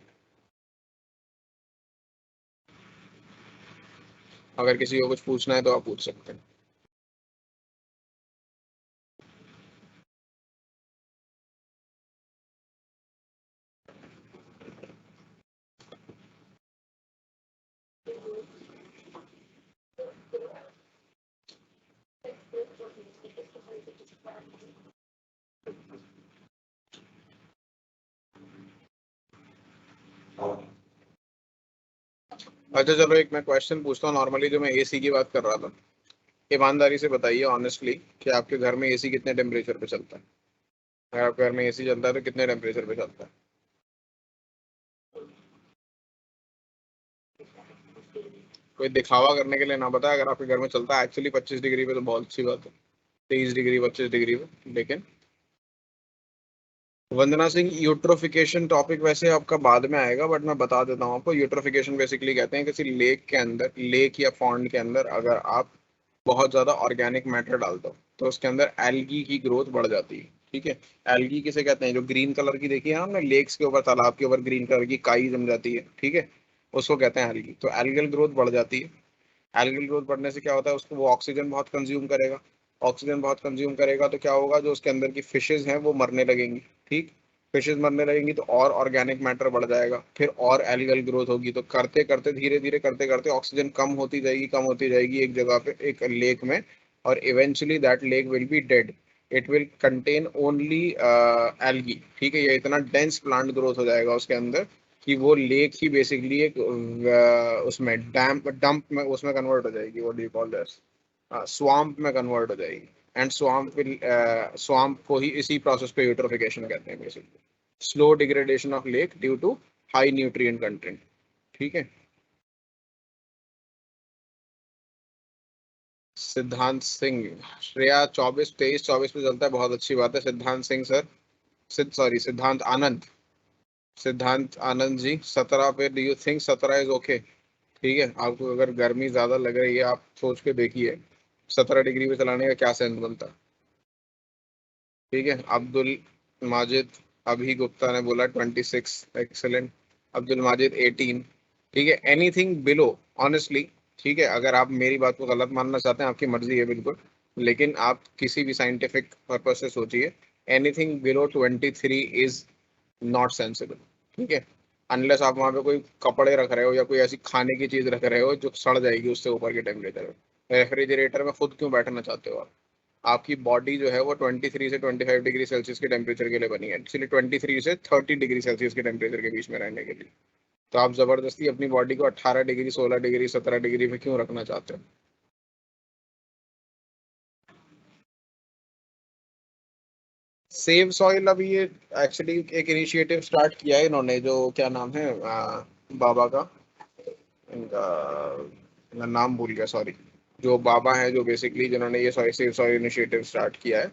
अगर किसी को कुछ पूछना है तो आप पूछ सकते हैं। अच्छा चलो, एक मैं क्वेश्चन पूछता हूँ नॉर्मली, जो मैं एसी की बात कर रहा था। ईमानदारी से बताइए ऑनेस्टली कि आपके घर में एसी कितने टेम्परेचर पे चलता है? अगर आपके घर में एसी चलता है तो कितने टेम्परेचर पे चलता है? कोई दिखावा करने के लिए ना बताए, अगर आपके घर में चलता है एक्चुअली 25 डिग्री पे तो बहुत अच्छी बात है, 23 डिग्री 25 डिग्री पे। लेकिन वंदना सिंह, यूट्रोफिकेशन टॉपिक वैसे आपका बाद में आएगा, बट मैं बता देता हूँ आपको। यूट्रोफिकेशन बेसिकली कहते हैं किसी लेक के अंदर, लेक या पॉन्ड के अंदर अगर आप बहुत ज्यादा ऑर्गेनिक मैटर डाल दो तो उसके अंदर एल्गी की ग्रोथ बढ़ जाती है। ठीक है, एल्गी किसे कहते हैं? जो ग्रीन कलर की देखी है ना हमने लेक्स के ऊपर, तालाब के ऊपर ग्रीन कलर की काई जम जाती है, ठीक है, उसको कहते हैं एल्गी। तो एल्गल ग्रोथ बढ़ जाती है। एल्गल ग्रोथ बढ़ने से क्या होता है, उसको वो ऑक्सीजन बहुत कंज्यूम करेगा। ऑक्सीजन बहुत कंज्यूम करेगा तो क्या होगा, जो उसके अंदर की फिशेज हैं वो मरने लगेंगी। ठीक, फिशेज मरने लगेंगी तो और ऑर्गेनिक मैटर बढ़ जाएगा, फिर और एल्गल ग्रोथ होगी। तो करते करते धीरे धीरे करते करते ऑक्सीजन कम होती जाएगी, कम होती जाएगी एक जगह पे, एक लेक में, और eventually that lake will be dead. It will contain only algae. ठीक है, ये इतना डेंस प्लांट ग्रोथ हो जाएगा उसके अंदर कि वो लेक ही बेसिकली एक उसमें डंप में उसमें कन्वर्ट हो जाएगी। What do you call this, swamp में कन्वर्ट हो जाएगी। एंड स्वाम्प को ही इसी प्रोसेस को यूट्रोफिकेशन कहते हैं basically. Slow degradation of lake due to high nutrient content. ठीक है। सिद्धांत सिंह, श्रेया 24 23 24 पे चलता है, बहुत अच्छी बात है। सिद्धांत सिंह सर, सिद्धांत आनंद, सिद्धांत आनंद जी 17 पे, do you think 17 is okay? ठीक है, आपको अगर गर्मी ज्यादा लग रही है, आप सोच के देखिए 17 डिग्री पे चलाने का क्या सेंस बनता है। ठीक है, अब्दुल माजिद अभी गुप्ता ने बोला 26, एक्सेलेंट। अब्दुल माजिद 18। ठीक है, एनीथिंग बिलो, ऑनेस्टली, ठीक है, अगर आप मेरी बात को गलत मानना चाहते हैं आपकी मर्जी है बिल्कुल, लेकिन आप किसी भी साइंटिफिक पर्पज से सोचिए, anything below 23 is not sensible. ठीक है, अनलेस आप वहां पे कोई कपड़े रख रहे हो या कोई ऐसी खाने की चीज रख रहे हो जो सड़ जाएगी उससे ऊपर के टेम्परेचर में। रेफ्रिजरेटर में खुद क्यों बैठना चाहते हो आप? आपकी बॉडी जो है वो 23 से 25 डिग्री सेल्सियस के टेम्परेचर के लिए बनी है, एक्चुअली 23 से 30 डिग्री सेल्सियस के टेम्परेचर के बीच में रहने के लिए। तो आप जबरदस्ती अपनी बॉडी को 18 डिग्री 16 डिग्री 17 डिग्री पे क्यों रखना चाहते हो? सेव सॉइल, अभी ये एक्चुअली एक इनिशिएटिव स्टार्ट किया है इन्होंने, जो क्या नाम है बाबा का, इनका मैं नाम भूल गया, सॉरी। जो बाबा है, जो बेसिकली जिन्होंने ये सेव सॉइल इनिशिएटिव स्टार्ट किया है।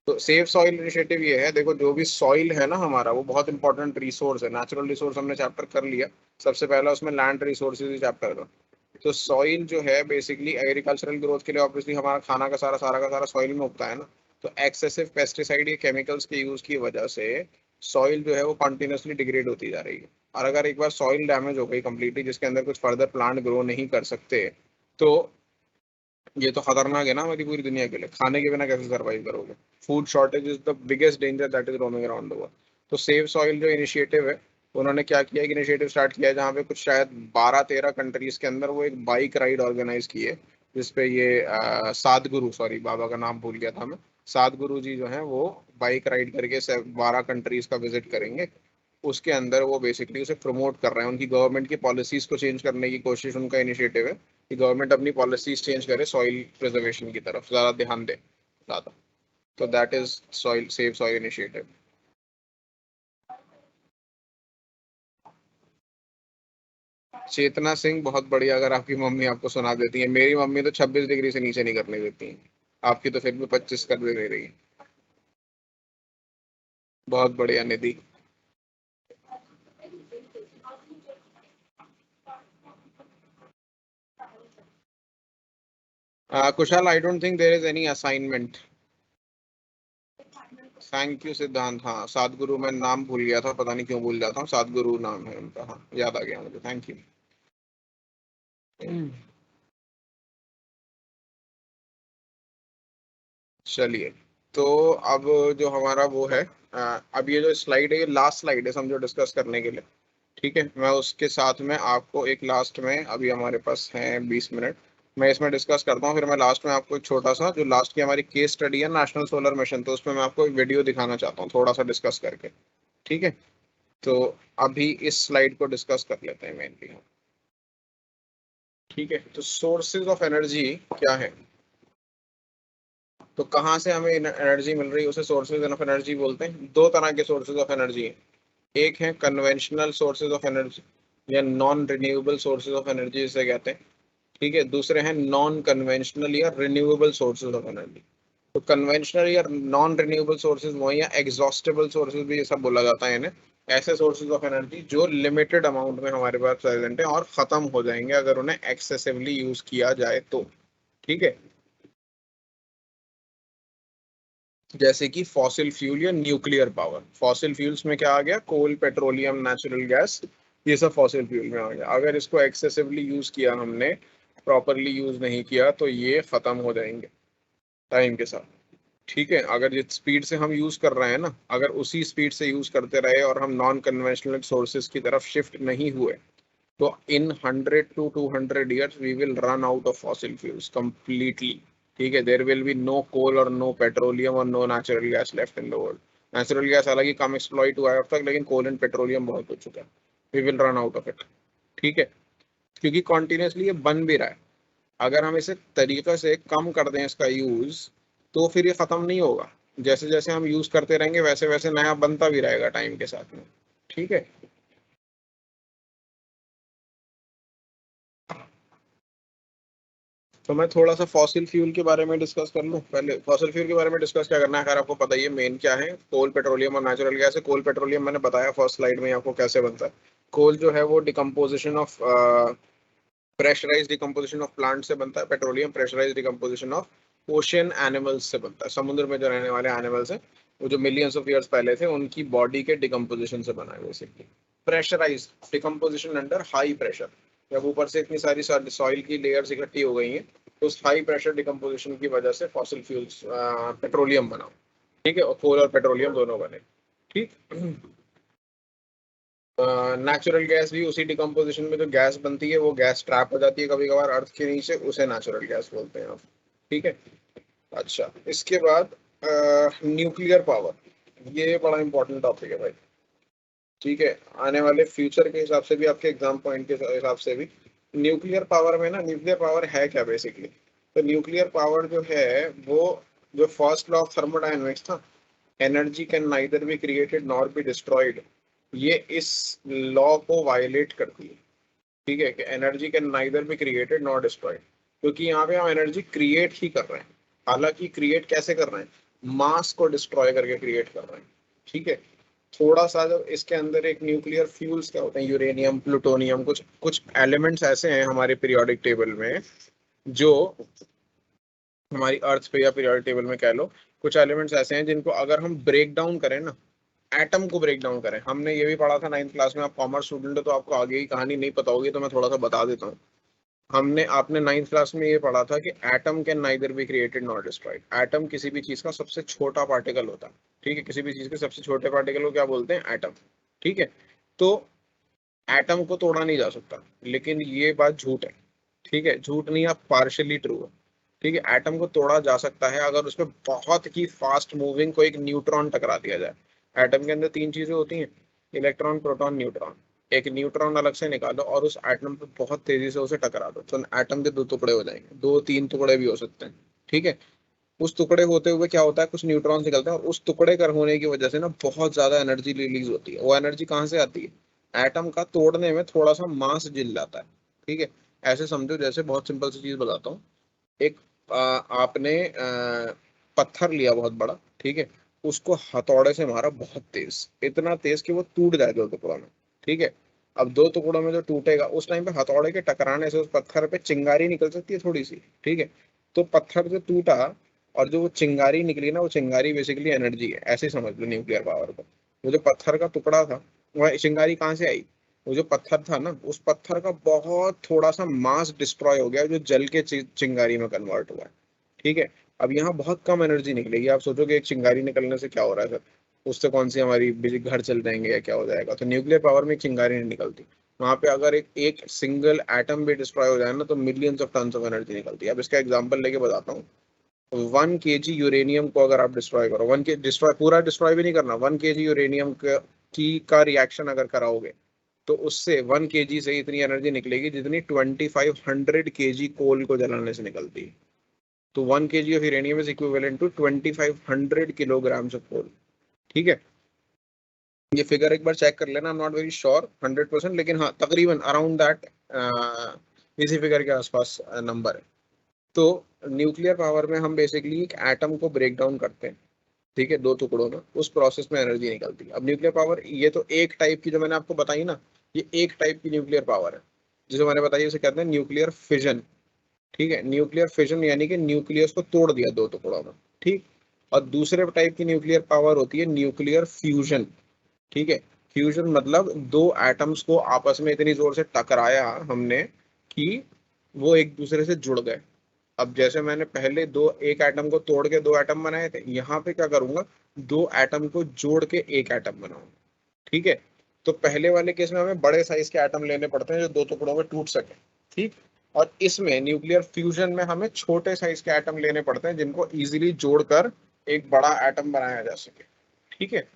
तो सेव सॉइल इनिशिएटिव ये है, देखो जो भी सॉइल है ना हमारा, वो बहुत इंपॉर्टेंट रिसोर्स है। नेचुरल रिसोर्स हमने चैप्टर कर लिया, सबसे पहला उसमें लैंड रिसोर्सेज चैप्टर था। तो सॉइल जो है बेसिकली एग्रीकल्चरल ग्रोथ के लिए, ऑब्वियसली हमारा खाना का सारा सॉइल में उगता है ना। तो एक्सेसिव पेस्टिसाइड या केमिकल्स के यूज की वजह से सॉइल जो है वो कंटिन्यूसली डिग्रेड होती जा रही है। और अगर एक बार सॉइल डैमेज हो गई कंप्लीटली, जिसके अंदर कुछ फर्दर प्लांट ग्रो नहीं कर सकते, तो ये तो खतरनाक है ना हमारी पूरी दुनिया के लिए। खाने के बिना कैसे सर्वाइव करोगे? Food shortage is the biggest danger that is roaming around the world. तो सेव सॉइल जो इनिशिएटिव है, उन्होंने क्या किया, एक इनिशिएटिव स्टार्ट किया है जहाँ पे कुछ शायद 12 13 कंट्रीज के अंदर वो एक बाइक राइड ऑर्गेनाइज की है, जिसपे ये सादगुरु, सॉरी बाबा का नाम भूल गया था मैं, सादगुरु जी जो हैं वो बाइक राइड करके 12 कंट्रीज का विजिट करेंगे। उसके अंदर वो बेसिकली उसे प्रमोट कर रहे हैं, उनकी गवर्नमेंट की पॉलिसीज को चेंज करने की कोशिश, उनका इनिशिएटिव है कि गवर्नमेंट अपनी पॉलिसीज चेंज करे, सॉइल प्रिजर्वेशन की तरफ ज़्यादा ध्यान दे ज़्यादा। तो that is soil save soil initiative. Chetna Singh बहुत बढ़िया, अगर आपकी मम्मी आपको सुना देती है। मेरी मम्मी तो 26 डिग्री से नीचे नहीं करने देती है। आपकी तो फिर भी 25 कर दे रही है। बहुत बढ़िया Nidhi. Kushal, I don't think there is any assignment. Thank you Siddhant. हाँ सदगुरु, मैं नाम भूल गया था, पता नहीं क्यों भूल जाता हूँ। सदगुरु नाम है उनका, हाँ याद आ गया मुझे, थैंक यू। चलिए, तो अब जो हमारा वो है, अब ये जो स्लाइड है ये लास्ट स्लाइड है समझो डिस्कस करने के लिए। ठीक है, मैं उसके साथ में आपको एक लास्ट में, अभी हमारे पास है 20 मिनट, मैं इसमें डिस्कस करता हूँ। फिर मैं लास्ट में आपको एक छोटा सा, जो लास्ट की हमारी केस स्टडी है नेशनल सोलर मिशन, तो उसमें मैं आपको एक वीडियो दिखाना चाहता हूँ थोड़ा सा डिस्कस करके। ठीक है, तो अभी इस स्लाइड को डिस्कस कर लेते हैं मेनली। ठीक है, तो सोर्सेज ऑफ एनर्जी क्या है, तो कहाँ से हमें एनर्जी मिल रही है उसे सोर्सेज ऑफ एनर्जी बोलते हैं। दो तरह के सोर्सेज ऑफ एनर्जी है, एक है कन्वेंशनल सोर्सेज ऑफ एनर्जी या non renewable sources of energy जिसे कहते हैं। ठीक है, दूसरे हैं नॉन कन्वेंशनल या रिन्यूएबल सोर्सेज ऑफ एनर्जी। तो कन्वेंशनल या नॉन रिन्यूएबल सोर्सेज वो हैं, या एग्जॉस्टेबल सोर्सेज भी ये सब बोला जाता है इन्हें, ऐसे सोर्सेज ऑफ एनर्जी जो लिमिटेड अमाउंट में हमारे पास प्रेजेंट है और खत्म हो जाएंगे अगर उन्हें एक्सेसिवली यूज किया जाए तो। ठीक है, जैसे कि फॉसिल फ्यूल या न्यूक्लियर पावर। फॉसिल फ्यूल्स में क्या आ गया, कोल, पेट्रोलियम, नेचुरल गैस, ये सब फॉसिल फ्यूल में आ गया। अगर इसको एक्सेसिवली यूज किया हमने, प्रॉपरली यूज नहीं किया, तो ये खत्म हो जाएंगे टाइम के साथ। ठीक है, अगर जिस स्पीड से हम यूज कर रहे हैं ना, अगर उसी स्पीड से यूज करते रहे और हम नॉन कन्वेंशनल सोर्सेज की तरफ शिफ्ट नहीं हुए, तो in 100 to 200 years we will run out of fossil fuels completely. ठीक है, there will be no coal और नो पेट्रोलियम और no natural gas left in the world. Natural gas हालांकि कम एक्सप्लॉइट हुआ है अब तक, लेकिन कोल एंड पेट्रोलियम बहुत हो चुका है। We will run out of it. ठीक है, क्योंकि कॉन्टिन्यूसली ये बन भी रहा है। अगर हम इसे तरीके से कम कर दें इसका यूज, तो फिर ये खत्म नहीं होगा। जैसे जैसे हम यूज करते रहेंगे वैसे वैसे नया बनता भी रहेगा टाइम के साथ में। ठीक है, तो मैं थोड़ा सा फॉसिल फ्यूल के बारे में डिस्कस कर लूँ। पहले फॉसिल फ्यूल के बारे में डिस्कस क्या करना है, अगर आपको पता ही है मेन क्या है, कोल, पेट्रोलियम और नेचुरल गैस है। कोल, पेट्रोलियम मैंने बताया फर्स्ट स्लाइड में आपको कैसे बनता है। कोल जो है वो decomposition of, pressurise decomposition of plant से बनता है। Petroleum pressurise decomposition of ocean animals से बनता है। समुद्र में जो रहने वाले एनिमल्स हैं, वो जो मिलियंस ऑफ ईयर्स पहले थे, उनकी बॉडी के डिकम्पोजिशन से बना है basically. Pressurise decomposition under high pressure, जब ऊपर से इतनी सारी सॉइल की लेयर्स इकट्ठी हो गई हैं, तो उस हाई प्रेशर डिकम्पोजिशन की वजह से फॉसिल फ्यूल्स, पेट्रोलियम बना। ठीक है, और कोल और पेट्रोलियम दोनों बने। ठीक, नेचुरल गैस भी उसी डिकम्पोजिशन में जो गैस बनती है, वो गैस ट्रैप हो जाती है कभी कभार अर्थ के नीचे, उसे नेचुरल गैस बोलते हैं आप। ठीक है, अच्छा इसके बाद न्यूक्लियर पावर, ये बड़ा इंपॉर्टेंट टॉपिक है भाई। ठीक है, आने वाले फ्यूचर के हिसाब से भी, आपके एग्जाम पॉइंट के हिसाब से भी, न्यूक्लियर पावर में ना, न्यूक्लियर पावर है क्या बेसिकली। तो न्यूक्लियर पावर जो है वो, जो फर्स्ट लॉ ऑफ थर्मोडायनेमिक्स था, energy can neither be created nor be destroyed, ये इस लॉ को वायलेट करती है। ठीक है, कि energy can neither be created nor destroyed, क्योंकि यहाँ पे हम एनर्जी क्रिएट ही कर रहे हैं। हालांकि क्रिएट कैसे कर रहे हैं, मास को डिस्ट्रॉय करके क्रिएट कर रहे हैं। ठीक है, थोड़ा सा जब इसके अंदर एक न्यूक्लियर फ्यूल्स क्या होते हैं, यूरेनियम, प्लूटोनियम, कुछ कुछ एलिमेंट्स ऐसे हैं हमारे पीरियोडिक टेबल में, जो हमारी अर्थ पे या पीरियोडिक टेबल में कह लो, कुछ एलिमेंट्स ऐसे हैं जिनको अगर हम ब्रेक डाउन करें ना, एटम को ब्रेक डाउन करें, हमने ये भी पढ़ा था 9th क्लास में। आप कॉमर्स स्टूडेंट हो तो आपको आगे की कहानी नहीं पता होगी, तो मैं थोड़ा सा बता देता हूँ। हमने आपने 9th क्लास में ये पढ़ा था कि atom can neither be created not destroyed. Atom किसी भी चीज का सबसे छोटा पार्टिकल होता है। ठीक है, किसी भी चीज के सबसे छोटे पार्टिकल को क्या बोलते हैं, एटम। ठीक है, तो एटम को तोड़ा नहीं जा सकता, लेकिन ये बात झूठ है। ठीक है, झूठ नहीं, आप पार्शियली ट्रू है। ठीक है, एटम को तोड़ा जा सकता है अगर उसमें बहुत ही फास्ट मूविंग कोई एक न्यूट्रॉन टकरा दिया जाए। एटम के अंदर तीन चीजें होती हैं, इलेक्ट्रॉन, प्रोटॉन, न्यूट्रॉन। एक न्यूट्रॉन अलग से निकालो और उस एटम पे बहुत तेजी से उसे टकरा दो, तो एटम के दो टुकड़े हो जाएंगे, दो तीन टुकड़े भी हो सकते हैं। ठीक है, उस टुकड़े होते हुए क्या होता है, कुछ न्यूट्रॉन निकलते हैं, और उस टुकड़े कर होने की वजह से ना बहुत ज्यादा एनर्जी रिलीज होती है। वो एनर्जी कहाँ से आती है, एटम का तोड़ने में थोड़ा सा मास जिल जाता है। ठीक है, ऐसे समझो, जैसे बहुत सिंपल सी चीज बताता हूँ, एक आपने पत्थर लिया बहुत बड़ा, ठीक है, उसको हथौड़े से मारा बहुत तेज, इतना तेज कि वो टूट जाए दो टुकड़ों में, ठीक है। अब दो टुकड़ों में जो टूटेगा उस टाइम पे हथौड़े के टकराने से उस पत्थर पे चिंगारी निकल सकती है थोड़ी सी, ठीक है। तो पत्थर जो टूटा और जो वो चिंगारी निकली ना, वो चिंगारी बेसिकली एनर्जी है, ऐसे ही समझ लो न्यूक्लियर पावर को। वो जो पत्थर का टुकड़ा था, वह चिंगारी कहाँ से आई? वो जो पत्थर था ना, उस पत्थर का बहुत थोड़ा सा मास डिस्ट्रॉय हो गया जो जल के चिंगारी में कन्वर्ट हुआ है, ठीक है। अब यहाँ बहुत कम एनर्जी निकलेगी। आप सोचोगे एक चिंगारी निकलने से क्या हो रहा है सर, उससे कौन सी हमारी बिजली घर चल जाएंगे या क्या हो जाएगा? तो न्यूक्लियर पावर में एक चिंगारी नहीं निकलती। वहां पे अगर एक सिंगल एटम भी डिस्ट्रॉय हो जाए ना, तो millions of tons of energy निकलती है। अब इसका एग्जांपल लेके बताता हूँ। 1 kg यूरेनियम को अगर आप डिस्ट्रॉय करो, वन के डिस्ट्रॉय पूरा डिस्ट्रॉय भी नहीं करना, 1 kg यूरेनियम का रिएक्शन अगर कराओगे, तो उससे 1 kg से इतनी एनर्जी निकलेगी जितनी 2500 kg कोल को जलाने से निकलती है। तो 1 kg of uranium is equivalent to 2500 kilograms of coal, ठीक है। ये फिगर एक बार चेक कर लेना, I am not very sure 100%, लेकिन हाँ तकरीबन अराउंड दैट, इसी फिगर के आसपास नंबर है। तो न्यूक्लियर पावर में हम बेसिकली एक एटम को ब्रेक डाउन करते हैं, ठीक है, दो टुकड़ों में, उस प्रोसेस में एनर्जी निकलती है। अब न्यूक्लियर पावर ये तो एक टाइप की जो मैंने आपको बताई ना, ये एक टाइप की न्यूक्लियर पावर है जिसे मैंने बताई, उसे कहते हैं न्यूक्लियर फिजन, ठीक है। न्यूक्लियर फिजन यानी कि न्यूक्लियस को तोड़ दिया दो टुकड़ों में, ठीक। और दूसरे टाइप की न्यूक्लियर पावर होती है न्यूक्लियर फ्यूजन, ठीक है। फ्यूजन मतलब दो एटम्स को आपस में इतनी जोर से टकराया हमने कि वो एक दूसरे से जुड़ गए। अब जैसे मैंने पहले दो एक एटम को तोड़ के दो एटम बनाए थे, यहाँ पे क्या करूंगा, दो एटम को जोड़ के एक एटम बनाऊंगा, ठीक है। तो पहले वाले केस में हमें बड़े साइज के एटम लेने पड़ते हैं जो दो टुकड़ों में टूट सके, ठीक। और इसमें न्यूक्लियर फ्यूजन में हमें छोटे साइज के एटम लेने पड़ते हैं जिनको इजीली जोड़कर एक बड़ा एटम बनाया जा सके, ठीक है।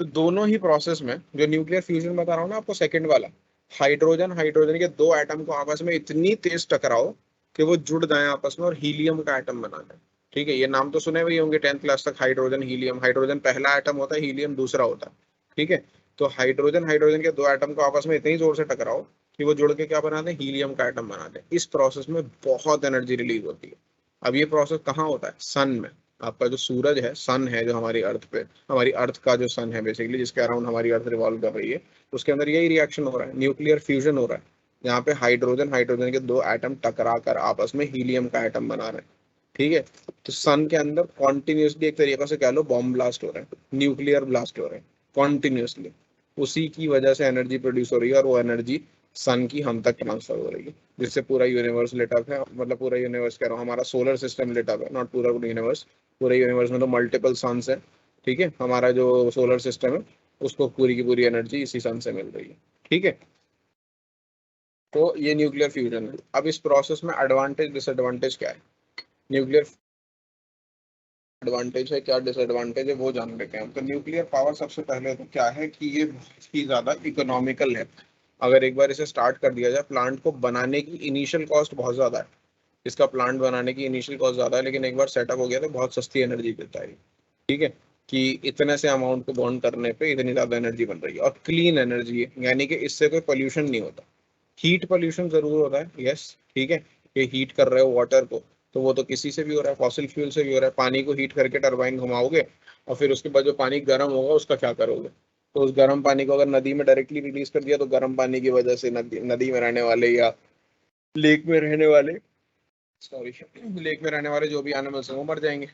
तो दोनों ही प्रोसेस में, जो न्यूक्लियर फ्यूजन बता रहा हूँ ना आपको सेकंड वाला, हाइड्रोजन हाइड्रोजन के दो एटम को आपस में इतनी तेज टकराओ कि वो जुड़ जाए आपस में और हीलियम का एटम बना दें, ठीक है। ये नाम तो सुने हुए ही होंगे 10th क्लास तक, हाइड्रोजन हीलियम। हाइड्रोजन पहला एटम होता है, हीलियम दूसरा होता है, ठीक है। तो हाइड्रोजन हाइड्रोजन के दो एटम को आपस में इतनी जोर से टकराओ कि वो जुड़ के क्या बना दें, हीलियम का एटम बना दें। इस प्रोसेस में बहुत एनर्जी रिलीज होती है। अब ये प्रोसेस कहाँ होता है? सन में। आपका जो सूरज है, सन है जो हमारी अर्थ पे, हमारी अर्थ का जो सन है बेसिकली, जिसके अराउंड हमारी अर्थ रिवॉल्व कर रही है, उसके अंदर यही रिएक्शन हो रहा है, न्यूक्लियर फ्यूजन हो रहा है, यहाँ पे हाइड्रोजन हाइड्रोजन के दो एटम टकरा कर आपस में हीलियम का एटम बना रहे हैं, ठीक है। तो सन के अंदर कॉन्टिन्यूसली एक तरीके से कह लो बॉम्ब ब्लास्ट हो रहे हैं, न्यूक्लियर ब्लास्ट हो रहे हैं कॉन्टिन्यूसली। उसी की वजह से एनर्जी प्रोड्यूस हो रही है और वो एनर्जी सन की हम तक ट्रांसफर हो रही है, जिससे पूरा यूनिवर्स लिट अप है। मतलब पूरा यूनिवर्स कह रहा हूँ, हमारा सोलर सिस्टम लिट अप है, नॉट पूरा यूनिवर्स। पूरे यूनिवर्स में तो मल्टीपल सन्स है, ठीक है। हमारा जो सोलर सिस्टम है उसको पूरी की पूरी एनर्जी इसी सन से मिल रही है, ठीक है। तो ये न्यूक्लियर फ्यूजन है। अब इस प्रोसेस में एडवांटेज डिसएडवांटेज क्या है? न्यूक्लियर एडवांटेज है, क्या डिसएडवांटेज है, वो जान लेते हैं। तो न्यूक्लियर पावर सबसे पहले तो क्या है कि ये बहुत ही ज्यादा इकोनॉमिकल है। अगर एक बार इसे स्टार्ट कर दिया जाए, प्लांट को बनाने की इनिशियल कॉस्ट बहुत ज्यादा है, इसका प्लांट बनाने की इनिशियल कॉस्ट ज्यादा है, लेकिन एक बार सेटअप हो गया तो बहुत सस्ती एनर्जी देता है, ठीक है। कि इतने से अमाउंट को बर्न करने पे इतनी ज्यादा एनर्जी बन रही है और क्लीन एनर्जी है, यानी कि इससे कोई पोल्यूशन नहीं होता। हीट पोल्यूशन जरूर होता है, यस, ठीक है। ये हीट कर रहे हो वाटर को, तो वो तो किसी से भी हो रहा है, फॉसिल फ्यूल से भी हो रहा है। पानी को हीट करके टरबाइन घुमाओगे और फिर उसके बाद जो पानी गर्म होगा उसका क्या करोगे? तो उस गर्म पानी को अगर नदी में डायरेक्टली रिलीज कर दिया, तो गर्म पानी की वजह से नदी में रहने वाले या लेक में रहने वाले, सॉरी, लेक में रहने वाले जो भी एनिमल्स हैं वो मर जाएंगे।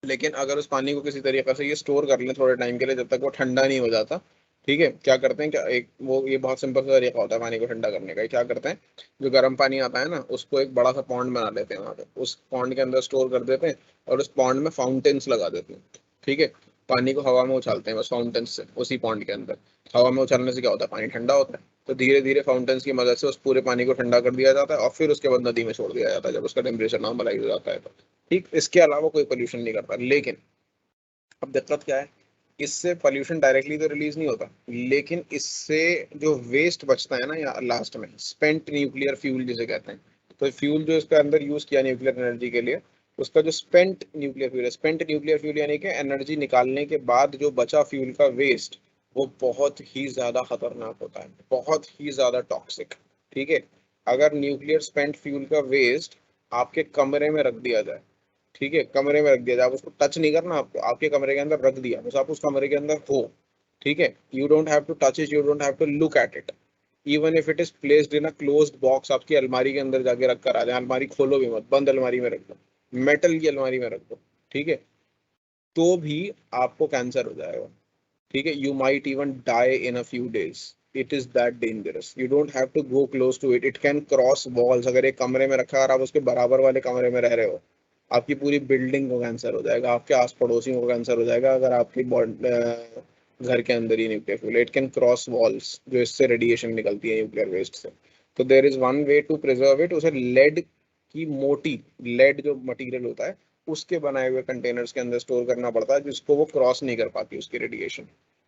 लेकिन अगर उस पानी को किसी तरीके से ये स्टोर कर लें थोड़े टाइम के लिए, जब तक वो ठंडा नहीं हो जाता, ठीक है, क्या करते हैं, क्या एक वो ये बहुत सिंपल सा तरीका होता है पानी को ठंडा करने का। क्या करते हैं, जो गर्म पानी आता है ना, उसको एक बड़ा सा पॉन्ड बना लेते हैं, वहाँ पे उस पॉन्ड के अंदर स्टोर कर देते हैं और उस पॉन्ड में फाउंटेन्स लगा देते हैं, ठीक है। पानी को हवा में उछालते हैं बस फाउंटेन्स से उसी पॉन्ड के अंदर। हवा में उछालने से क्या होता है, पानी ठंडा होता है। तो धीरे धीरे फाउंटेन्स की मदद से उस पूरे पानी को ठंडा कर दिया जाता है और फिर उसके बाद नदी में छोड़ दिया जाता है जब उसका टेम्परेचर नॉर्मलाइज हो जाता है तो, ठीक। इसके अलावा कोई पोल्यूशन नहीं करता। लेकिन अब दिक्कत क्या है, इससे पोल्यूशन डायरेक्टली तो रिलीज नहीं होता, लेकिन इससे जो वेस्ट बचता है ना, या लास्ट में स्पेंट न्यूक्लियर फ्यूल जिसे कहते हैं, तो फ्यूल जो इसके अंदर यूज किया न्यूक्लियर एनर्जी के लिए, उसका जो स्पेंट न्यूक्लियर फ्यूल है, स्पेंट न्यूक्लियर फ्यूल यानी कि एनर्जी निकालने के बाद जो बचा फ्यूल का वेस्ट, वो बहुत ही ज्यादा खतरनाक होता है, बहुत ही ज्यादा टॉक्सिक, ठीक है। अगर न्यूक्लियर स्पेंट फ्यूल का वेस्ट आपके कमरे में रख दिया जाए, ठीक है, कमरे में रख दिया जाए, आप उसको टच नहीं करना, आपको आपके कमरे के अंदर रख दिया, बस आप उस कमरे के अंदर हो, ठीक है, you don't have to touch it, you don't have to look at it, even if it is placed in a closed box, आपकी अलमारी के अंदर जाके रख कर आ जाए, अलमारी खोलो भी मत, बंद अलमारी में रख दो, मेटल की अलमारी में रख दो, ठीक है, तो भी आपको कैंसर हो जाएगा, ठीक है, you might even die in a few days, it is that dangerous, you don't have to go close to it, it can cross walls, अगर एक कमरे में रखा है और आप उसके बराबर वाले कमरे में रह रहे हो, आपकी पूरी बिल्डिंग को कैंसर हो जाएगा, आपके आस पड़ोसियों को कैंसर हो जाएगा, अगर आपकी घर के अंदर ही nuclear fuel, it can cross walls, जो इससे रेडिएशन निकलती है न्यूक्लियर वेस्ट से। तो there is one way to preserve it, उसे लेड की मोटी, लेड जो मटेरियल होता है उसके बनाए हुए कंटेनर्स के अंदर स्टोर करना पड़ता है, जिसको वो क्रॉस नहीं कर पाती उसकी रेडिएशन,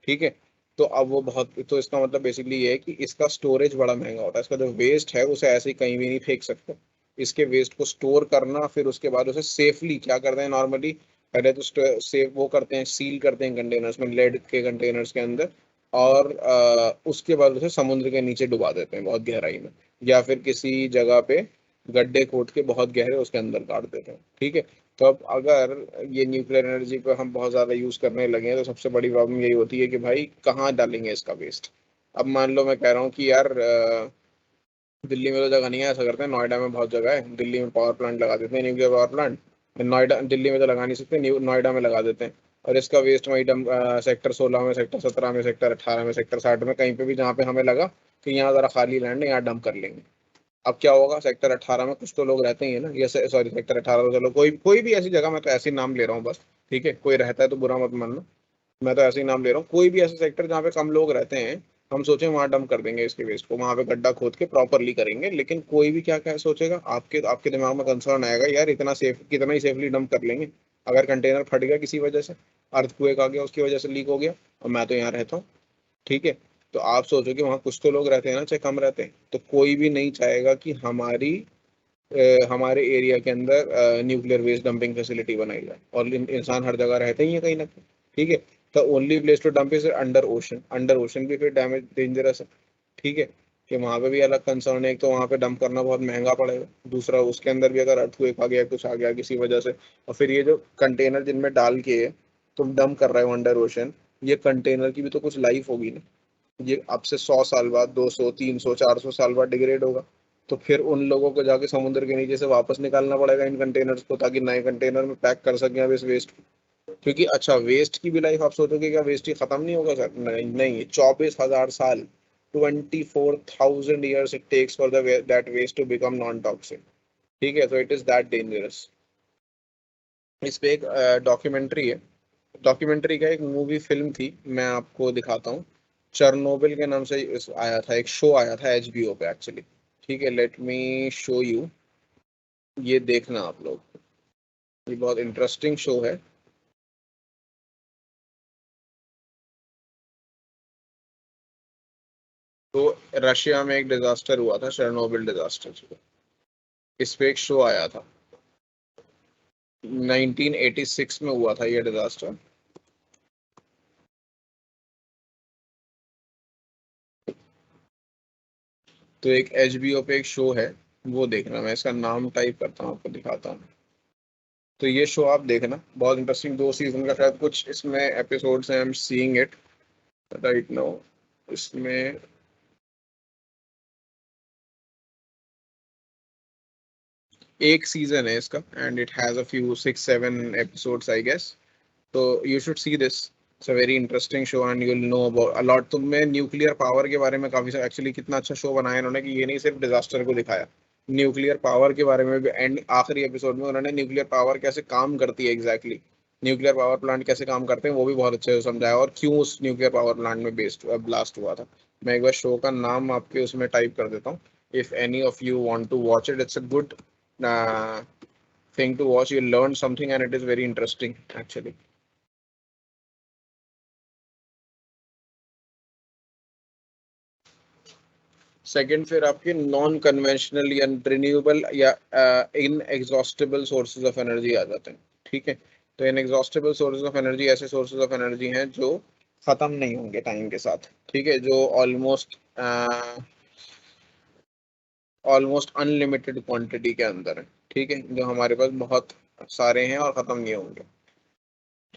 ठीक है। तो अब वो बहुत, तो इसका मतलब बेसिकली ये है कि इसका स्टोरेज बड़ा महंगा होता है, इसका जो वेस्ट है उसे ऐसे ही कहीं भी नहीं फेंक सकते, इसके वेस्ट को स्टोर करना, फिर उसके बाद उसे सेफली क्या करते हैं नॉर्मली, पहले तो सेफ वो करते हैं, सील करते हैं कंटेनर्स में, लेड के कंटेनर्स के अंदर, और उसके बाद उसे समुद्र के नीचे डुबा देते हैं बहुत गहराई में, या फिर किसी जगह पे गड्ढे खोद के बहुत गहरे उसके अंदर काट देते हैं, ठीक है। तो अब अगर ये न्यूक्लियर एनर्जी को हम बहुत ज़्यादा यूज़ करने लगे हैं, तो सबसे बड़ी प्रॉब्लम यही होती है कि भाई कहाँ डालेंगे इसका वेस्ट। अब मान लो मैं कह रहा हूँ कि यार दिल्ली में तो जगह नहीं है, ऐसा करते हैं नोएडा में बहुत जगह है, दिल्ली में पावर प्लांट लगा देते हैं, nuclear power plant, Noida, Delhi में तो लगा नहीं सकते, नोएडा में लगा देते हैं, और इसका वेस्ट वही डम सेक्टर 16 में, सेक्टर 17 में, सेक्टर 18 में, सेक्टर 60 में, कहीं पे भी जहाँ पे हमें लगा कि यहाँ ज़रा खाली लैंड है, यहाँ डंप कर लेंगे। अब क्या होगा, सेक्टर 18 में कुछ तो लोग रहते ही है ना, ये सॉरी सेक्टर 18 तो चलो कोई कोई भी ऐसी जगह, मैं तो ऐसे ही नाम ले रहा हूँ बस, ठीक है, कोई रहता है तो बुरा मत मानना, मैं तो ऐसे ही नाम ले रहा हूँ, कोई भी ऐसा सेक्टर जहाँ पे कम लोग रहते हैं, हम सोचे वहां डंप कर देंगे इसके वेस्ट को, वहां पे गड्ढा खोद के प्रॉपरली करेंगे, लेकिन कोई भी क्या क्या सोचेगा, आपके आपके दिमाग में कंसर्न आएगा, यार इतना सेफ, कितना ही सेफली डंप कर लेंगे, अगर कंटेनर फट गया किसी वजह से, अर्थक्वेक आ गया उसकी वजह से लीक हो गया, और मैं तो यहाँ रहता हूँ, ठीक है, तो आप सोचो कि वहाँ कुछ तो लोग रहते हैं ना, चाहे कम रहते हैं, तो कोई भी नहीं चाहेगा कि हमारे एरिया के अंदर न्यूक्लियर वेस्ट डंपिंग फैसिलिटी बनाई जाए, और इंसान हर जगह रहते ही है कहीं ना कहीं, ठीक है। The only place to dump is under ocean, under ocean भी फिर डैमेज डेंजरस है, ठीक है, कि वहां पे भी अलग कंसर्न है, एक तो वहां पे डंप करना बहुत महंगा पड़ेगा, दूसरा उसके अंदर भी अगर अर्थक्वेक आ गया, कुछ आ गया किसी वजह से, और फिर ये जो कंटेनर जिनमें डाल के तुम डंप कर रहे हो अंडर ओशन, ये कंटेनर की भी तो कुछ लाइफ होगी ना, ये अब से 100 साल बाद, 200, 300, 400 साल बाद डिग्रेड होगा, तो फिर उन लोगों को जाके समुद्र के नीचे से वापस निकालना पड़ेगा इन कंटेनर्स को, ताकि नए कंटेनर में पैक कर सकें अब इस वेस्ट को, क्योंकि अच्छा वेस्ट की भी लाइफ आप सोचोगे क्या वेस्ट ही खत्म नहीं होगा सर, नहीं नहीं, 24,000 साल, 24,000 years it takes for that waste to become non toxic, ठीक है, तो इट इज दैट डेंजरस। इस पे एक डॉक्यूमेंट्री है, डॉक्यूमेंट्री का एक मूवी फिल्म थी, मैं आपको दिखाता हूँ, चरनोबिल के नाम से आया था, एक शो आया था HBO पे एक्चुअली, ठीक है, लेट मी शो यू, ये देखना आप लोग, ये बहुत इंटरेस्टिंग शो है। तो रशिया में एक डिजास्टर हुआ था, चरनोबिल डिजास्टर, इस पे एक शो आया था, 1986 में हुआ था ये डिजास्टर। तो एक HBO पे एक शो है, वो देखना, मैं इसका नाम टाइप करता हूँ आपको दिखाता हूँ। तो ये शो आप देखना, बहुत इंटरेस्टिंग, 2 सीजन का शायद कुछ इसमें एपिसोड्स हैं, I am seeing it right now, इसमें एक सीजन है इसका, and it has a few 6-7 episodes I guess, तो you should see this, it's a very interesting show and you will know about a lot, तुमने nuclear power के बारे में काफी, एक्चुअली कितना अच्छा शो बनाया इन्होंने, कि ये नहीं सिर्फ डिजास्टर को दिखाया, न्यूक्लियर पावर के बारे में भी, एंड आखिरी एपिसोड में उन्होंने न्यूक्लियर पावर कैसे काम करती है एग्जैक्टली, न्यूक्लियर पावर प्लांट कैसे काम करते हैं वो भी बहुत अच्छे से समझाया, और क्यों उस न्यूक्लियर पावर प्लांट में बेस्ड ब्लास्ट हुआ था। मैं एक बार शो का नाम आपके उसमें टाइप कर देता हूँ, if any of you want to watch it, it's a good thing to watch, you'll learn something and it is very interesting actually. Second फिर आपके नॉन कन्वेंशनल या रिन्यूएबल या इन एग्जॉस्टेबल सोर्सेज ऑफ एनर्जी आ जाते हैं, ठीक है। तो इन exhaustible sources of energy ऐसे सोर्सेज ऑफ एनर्जी हैं जो खत्म नहीं होंगे टाइम के साथ, ठीक है, जो ऑलमोस्ट ऑलमोस्ट अनलिमिटेड क्वांटिटी के अंदर है, ठीक है, जो हमारे पास बहुत सारे हैं और खत्म नहीं होंगे।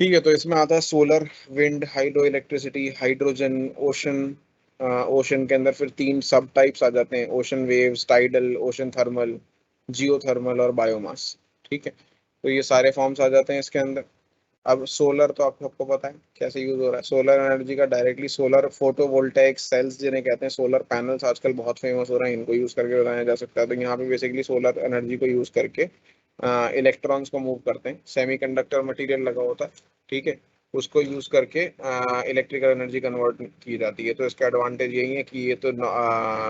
ठीक है, तो इसमें आता है solar, wind, hydro electricity, hydrogen, ocean. Ocean के अंदर फिर तीन सब टाइप्स आ जाते हैं, ocean waves, tidal, ocean thermal, geothermal और बायोमास। ठीक है, तो ये सारे फॉर्म्स आ जाते हैं इसके अंदर। अब सोलर तो आप सबको पता है कैसे यूज हो रहा है, सोलर एनर्जी का डायरेक्टली सोलर फोटोवोल्टाइक सेल्स जिन्हें कहते हैं, सोलर पैनल्स आजकल बहुत फेमस हो रहे हैं, इनको यूज करके बनाया जा सकता है। तो यहाँ पे बेसिकली सोलर एनर्जी को यूज करके इलेक्ट्रॉन्स को मूव करते हैं, सेमीकंडक्टर मटेरियल लगा होता है, ठीक है, उसको यूज करके इलेक्ट्रिकल एनर्जी कन्वर्ट की जाती है। तो इसका एडवांटेज यही है कि ये तो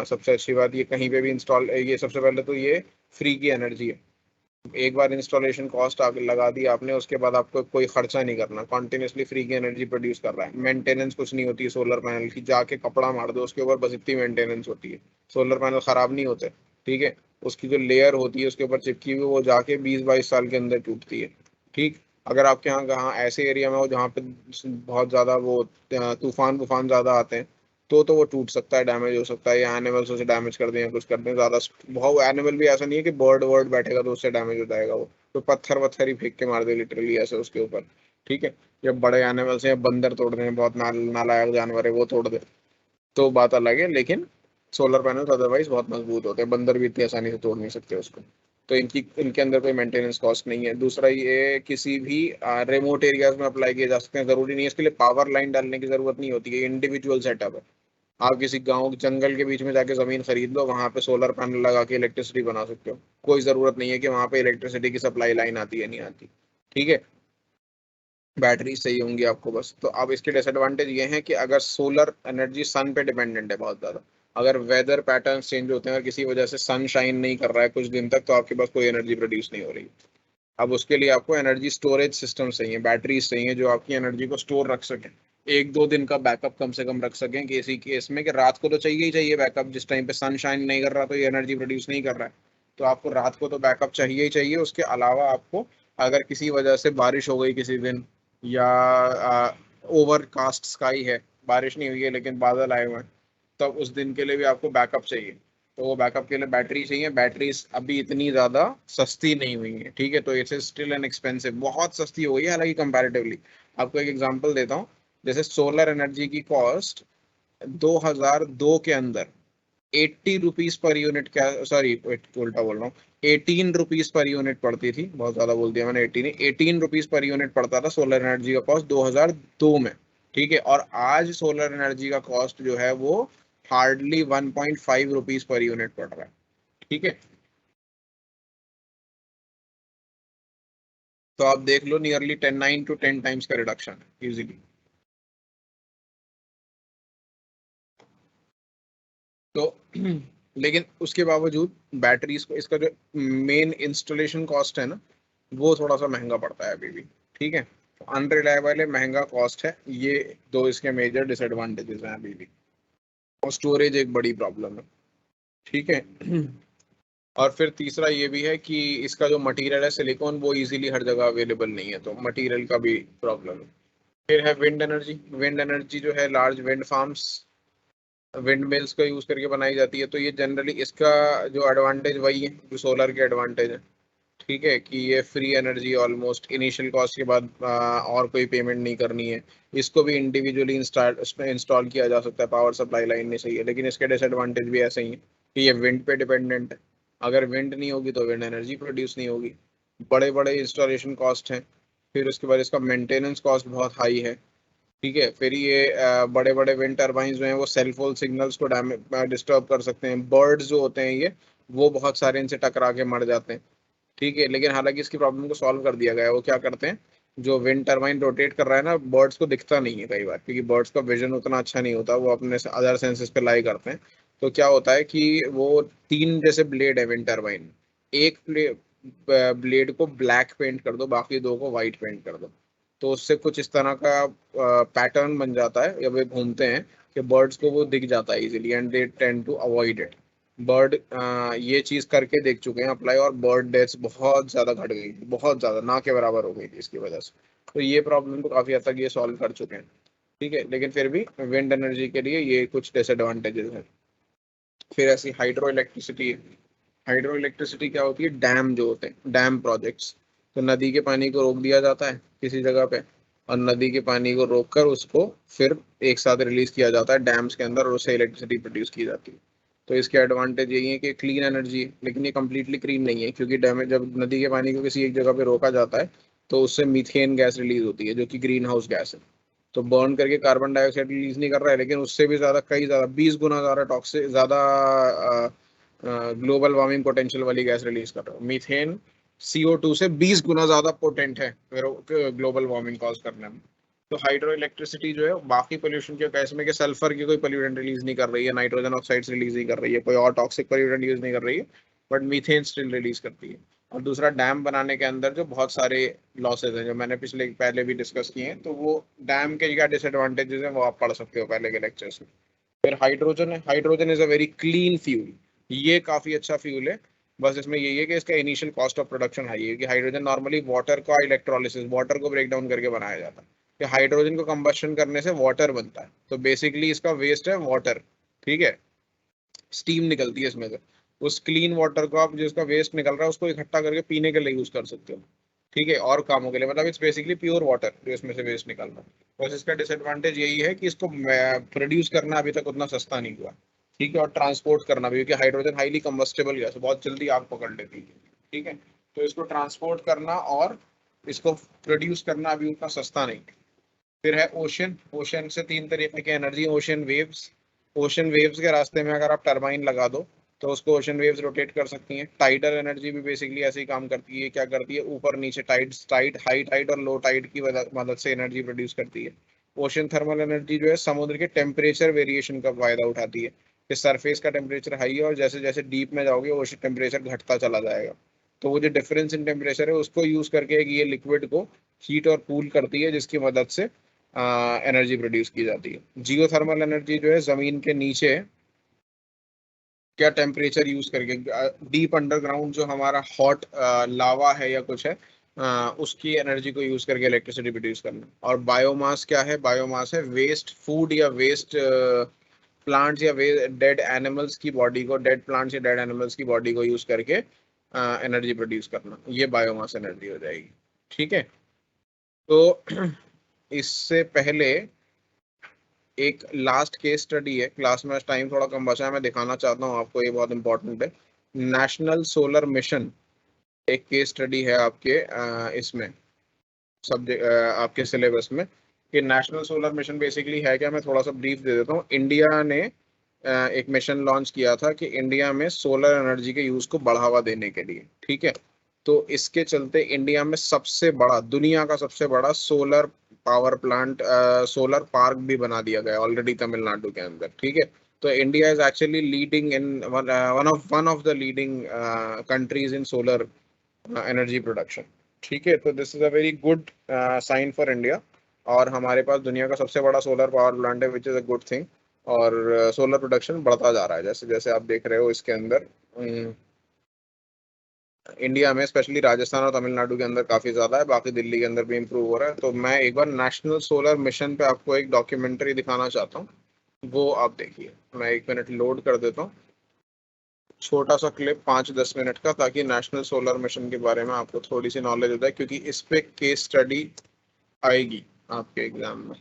सबसे अच्छी बात, ये कहीं पे भी इंस्टॉल, ये सबसे पहले तो ये फ्री की एनर्जी है। एक बार इंस्टॉलेशन कॉस्ट आगे लगा दी आपने, उसके बाद आपको कोई खर्चा नहीं करना, कॉन्टिन्यूसली फ्री की एनर्जी प्रोड्यूस कर रहा है। मेंटेनेंस कुछ नहीं होती है सोलर पैनल की, जाके कपड़ा मार दो उसके ऊपर, बस इतनी मेंटेनेंस होती है। सोलर पैनल खराब नहीं होते, ठीक है, उसकी जो लेयर होती है उसके ऊपर चिपकी हुई, वो जाके 20-22 साल के अंदर टूटती है। ठीक, अगर आपके यहाँ कहाँ ऐसे एरिया में हो जहाँ पे बहुत ज्यादा वो तूफान वूफान ज्यादा आते हैं, तो वो टूट सकता है, डैमेज हो सकता है, या एनिमल्स उसे डैमेज कर दें या कुछ कर दें ज्यादा। बहुत एनिमल भी ऐसा नहीं है कि बर्ड वर्ड बैठेगा तो उससे डैमेज हो जाएगा, वो तो पत्थर वत्थर ही फेंक के मार दे लिटरली ऐसे उसके ऊपर। ठीक है, जब बड़े एनिमल्स हैं, बंदर तोड़ रहे हैं, बहुत नालायक जानवर है, वो तोड़ दे तो बात अलग है, लेकिन सोलर पैनल्स अदरवाइज बहुत मजबूत होते हैं, बंदर भी इतनी आसानी से तोड़ नहीं सकते उसको। तो इनके अंदर कोई मेंटेनेंस कॉस्ट नहीं है। दूसरा, ये किसी भी रिमोट एरियाज में अप्लाई किए जा सकते हैं, जरूरी नहीं है इसके लिए पावर लाइन डालने की जरूरत नहीं होती है, इंडिविजुअल सेटअप है। आप किसी गांव जंगल के बीच में जाके जमीन खरीद लो, वहां पे सोलर पैनल लगा के इलेक्ट्रिसिटी बना सकते हो, कोई जरूरत नहीं है कि वहां पे इलेक्ट्रिसिटी की सप्लाई लाइन आती है नहीं आती। ठीक है, बैटरी सही होंगी आपको बस। तो अब इसके डिसएडवांटेज ये हैं कि अगर सोलर एनर्जी सन पे डिपेंडेंट है बहुत ज़्यादा, अगर वेदर पैटर्न चेंज होते हैं और किसी वजह से सन शाइन नहीं कर रहा है कुछ दिन तक, तो आपके पास कोई एनर्जी प्रोड्यूस नहीं हो रही। अब उसके लिए आपको एनर्जी स्टोरेज सिस्टम चाहिए, बैटरीज चाहिए जो आपकी एनर्जी को स्टोर रख सकें, 1-2 दिन का बैकअप कम से कम रख सकें, कि इसी केस में कि रात को तो चाहिए ही चाहिए बैकअप, जिस टाइम पे सन शाइन नहीं कर रहा तो ये एनर्जी प्रोड्यूस नहीं कर रहा है, तो आपको रात को तो बैकअप चाहिए ही चाहिए। उसके अलावा आपको अगर किसी वजह से बारिश हो गई किसी दिन, या ओवरकास्ट स्काई है, बारिश नहीं हुई है लेकिन बादल आए हुए हैं, तब उस दिन के लिए भी आपको बैकअप चाहिए। तो वो बैकअप के लिए बैटरी चाहिए। बैटरीज अभी इतनी ज़्यादा सस्ती नहीं हुई है, ठीक है, तो इट्स स्टिल एन एक्सपेंसिव, बहुत सस्ती हो गई है हालांकि कंपैरेटिवली। आपको एक एग्जांपल देता हूँ, जैसे सोलर एनर्जी की कॉस्ट 2002 के अंदर 80 रुपीज पर यूनिट, क्या सॉरी उल्टा बोल रहा हूँ, 18 रुपीज पर यूनिट पड़ती थी, बहुत ज्यादा बोल दिया मैंने, 18 रुपीज पर यूनिट पड़ता था सोलर एनर्जी का कॉस्ट 2002 में। ठीक है, और आज सोलर एनर्जी का कॉस्ट जो है वो हार्डली 1.5 रुपीज पर यूनिट पड़ रहा है। ठीक है, तो आप देख लो, नियरली 9 to 10 टाइम्स का रिडक्शन है इजीली। तो लेकिन उसके बावजूद बैटरीज को, इसका जो मेन इंस्टॉलेशन कॉस्ट है ना, वो थोड़ा सा महंगा पड़ता है अभी भी। ठीक है, अनरिलायबल है, महंगा कॉस्ट है, ये दो इसके मेजर डिसएडवांटेजेस हैं अभी भी। और स्टोरेज एक बड़ी प्रॉब्लम है। ठीक है, और फिर तीसरा ये भी है कि इसका जो मटेरियल है सिलिकॉन, वो इजीली हर जगह अवेलेबल नहीं है, तो मटेरियल का भी प्रॉब्लम है। फिर है विंड एनर्जी। विंड एनर्जी जो है, large wind farms, wind mills का यूज करके बनाई जाती है। तो ये जनरली इसका जो एडवांटेज वही है जो सोलर के एडवांटेज है। ठीक है, कि ये free energy, almost initial cost के बाद और कोई पेमेंट नहीं करनी है। इसको भी इंडिविजुअली इंस्टॉल किया जा सकता है, पावर सप्लाई लाइन नहीं चाहिए। लेकिन इसके डिसएडवांटेज भी ऐसे ही है कि ये विंड पे डिपेंडेंट है, अगर विंड नहीं होगी तो विंड एनर्जी प्रोड्यूस नहीं होगी, बड़े बड़े इंस्टॉलेशन कॉस्ट हैं। फिर उसके बाद इसका मेंटेनेंस कॉस्ट बहुत हाई है। ठीक है, फिर ये बड़े बड़े विंड टर्बाइंस जो हैं वो सेल फोन सिग्नल्स को डिस्टर्ब कर सकते हैं, बर्ड्स जो होते हैं ये, वो बहुत सारे इनसे टकरा के मर जाते हैं। ठीक है, लेकिन हालांकि इसकी प्रॉब्लम को सॉल्व कर दिया गया है। वो क्या करते हैं, जो विंड टरबाइन रोटेट कर रहा है ना, बर्ड्स को दिखता नहीं है कई बार, क्योंकि बर्ड्स का विजन उतना अच्छा नहीं होता, वो अपने अदर सेंसेस पे लाई करते हैं। तो क्या होता है कि वो तीन जैसे ब्लेड है विंड टरबाइन में, एक ब्लेड को ब्लैक पेंट कर दो, बाकी दो को व्हाइट पेंट कर दो, तो उससे कुछ इस तरह का पैटर्न बन जाता है, या वे घूमते हैं कि बर्ड्स को वो दिख जाता है easily, and they tend to avoid it. Bird ये चीज करके देख चुके हैं अप्लाई, और बर्ड डेथ्स बहुत ज्यादा घट गई, बहुत ज्यादा, ना के बराबर हो गई थी इसकी वजह से। तो ये प्रॉब्लम तो काफी हद तक ये सॉल्व कर चुके हैं। ठीक है, लेकिन फिर भी विंड एनर्जी के लिए ये कुछ डिसएडवांटेजेस हैं। फिर ऐसी हाइड्रो इलेक्ट्रिसिटी है, हाइड्रो इलेक्ट्रिसिटी क्या होती है, डैम जो होते हैं, डैम प्रोजेक्ट्स। तो नदी के पानी को रोक दिया जाता है किसी जगह पे, और नदी के पानी को रोक कर उसको फिर एक साथ रिलीज किया जाता है डैम्स के अंदर, और उससे इलेक्ट्रिसिटी प्रोड्यूस की जाती है। तो इसके एडवांटेज यही है कि क्लीन एनर्जी है, लेकिन ये कम्प्लीटली क्लीन नहीं है, क्योंकि डैम जब नदी के पानी को किसी एक जगह पे रोका जाता है तो उससे मीथेन गैस रिलीज होती है, जो कि ग्रीन हाउस गैस है। तो बर्न करके कार्बन डाइऑक्साइड रिलीज नहीं कर रहा है, लेकिन उससे भी ज्यादा, कई ज्यादा 20 गुना ज्यादा टॉक्सिक, ज्यादा ग्लोबल वार्मिंग पोटेंशियल वाली गैस रिलीज कर रहा है। मीथेन CO2 से 20 गुना ज्यादा पोटेंट है ग्लोबल वार्मिंग कॉज करने में। तो हाइड्रो इलेक्ट्रिसिटी जो है बाकी पोल्यूशन के केस में, कि सल्फर की कोई पोल्यूटेंट रिलीज नहीं कर रही है, नाइट्रोजन ऑक्साइड्स रिलीज नहीं कर रही है, कोई और टॉक्सिक पोल्यूटेंट यूज नहीं कर रही है, बट मीथेन स्टिल रिलीज करती है। और दूसरा, डैम बनाने के अंदर जो बहुत सारे लॉसेज हैं, जो मैंने पहले भी डिस्कस किए हैं, तो वो डैम के क्या डिसएडवांटेजेस हैं वो आप पढ़ सकते हो पहले के लेक्चर्स में। फिर हाइड्रोजन है, hydrogen is a very clean fuel. ये काफी अच्छा फ्यूल है। बस इसमें यही है कि इसका initial cost of production high है, कि हाइड्रोजन नॉर्मली वाटर का इलेक्ट्रोलिसिस, वाटर को ब्रेक डाउन करके बनाया जाता है, कि हाइड्रोजन को कंबशन करने से वाटर बनता है, तो बेसिकली इसका वेस्ट है वाटर। ठीक है, स्टीम निकलती है इसमें से। उस क्लीन वाटर को आप, जिसका वेस्ट निकल रहा है, उसको इकट्ठा करके पीने के लिए यूज कर सकते हो। ठीक है, और कामों के लिए, मतलब इट्स बेसिकली प्योर वाटर जो इसमें से वेस्ट निकल रहा है। बस इसका डिसएडवांटेज यही है कि इसको प्रोड्यूस करना अभी तक उतना सस्ता नहीं हुआ। ठीक है, और ट्रांसपोर्ट करना भी, क्योंकि हाइड्रोजन हाईली कंबस्टेबल गैस है, बहुत जल्दी आग पकड़ लेती है। ठीक है, तो इसको ट्रांसपोर्ट करना और इसको प्रोड्यूस करना अभी उतना सस्ता नहीं। फिर है ओशन। ओशन से तीन तरीके की energy, ocean waves. Ocean waves के रास्ते में अगर आप टरबाइन लगा दो तो उसको ओशन वेव्स रोटेट कर सकती हैं। टाइडल एनर्जी भी बेसिकली ऐसे ही काम करती है। क्या करती है, ऊपर नीचे टाइड हाई टाइड और लो टाइड की मदद से एनर्जी प्रोड्यूस करती है। ओशन थर्मल एनर्जी जो है समुद्र के टेम्परेचर वेरिएशन का फायदा उठाती है, कि सरफेस का टेम्परेचर हाई है और जैसे जैसे डीप में जाओगे ओशन टेम्परेचर घटता चला जाएगा। तो वो जो डिफरेंस इन टेम्परेचर है उसको यूज करके ये लिक्विड को हीट और कूल करती है, जिसकी मदद से एनर्जी प्रोड्यूस की जाती है। जियोथर्मल एनर्जी जो है जमीन के नीचे क्या टेम्परेचर यूज करके, डीप अंडरग्राउंड जो हमारा हॉट लावा है या कुछ है, उसकी एनर्जी को यूज करके इलेक्ट्रिसिटी प्रोड्यूस करना। और बायोमास क्या है, बायोमास है वेस्ट फूड या वेस्ट प्लांट्स या डेड एनिमल्स की बॉडी को, डेड प्लांट्स या डेड एनिमल्स की बॉडी को यूज करके एनर्जी प्रोड्यूस करना, ये बायोमास एनर्जी हो जाएगी। ठीक है, तो इससे पहले एक लास्ट केस स्टडी है, क्लास में टाइम थोड़ा कम बचा है, मैं दिखाना चाहता हूँ आपको, ये बहुत इंपॉर्टेंट है। नेशनल सोलर मिशन एक केस स्टडी है आपके इसमें सब्जेक्ट, आपके सिलेबस में, कि नेशनल सोलर मिशन बेसिकली है क्या, मैं थोड़ा सा ब्रीफ दे देता हूँ। इंडिया ने एक मिशन लॉन्च किया था कि इंडिया में सोलर एनर्जी के यूज को बढ़ावा देने के लिए। ठीक है, तो इसके चलते इंडिया में सबसे बड़ा, दुनिया का सबसे बड़ा solar power plant, solar park भी बना दिया गया ऑलरेडी तमिलनाडु के अंदर। ठीक है, तो India is actually leading in one of the leading countries in solar energy production. ठीक है, तो this is a very good sign for India, और हमारे पास दुनिया का सबसे बड़ा सोलर पावर प्लांट है, which is a good thing. और सोलर प्रोडक्शन बढ़ता जा रहा है, जैसे जैसे आप देख रहे हो इसके अंदर। इंडिया में स्पेशली राजस्थान और तमिलनाडु के अंदर काफी ज्यादा है, बाकी दिल्ली के अंदर भी इम्प्रूव हो रहा है। तो मैं एक बार नेशनल सोलर मिशन पे आपको एक डॉक्यूमेंट्री दिखाना चाहता हूँ, वो आप देखिए। मैं 1 मिनट लोड कर देता हूँ, छोटा सा क्लिप 5-10 मिनट का, ताकि नेशनल सोलर मिशन के बारे में आपको थोड़ी सी नॉलेज हो जाए, क्योंकि इस पे केस स्टडी आएगी आपके एग्जाम में।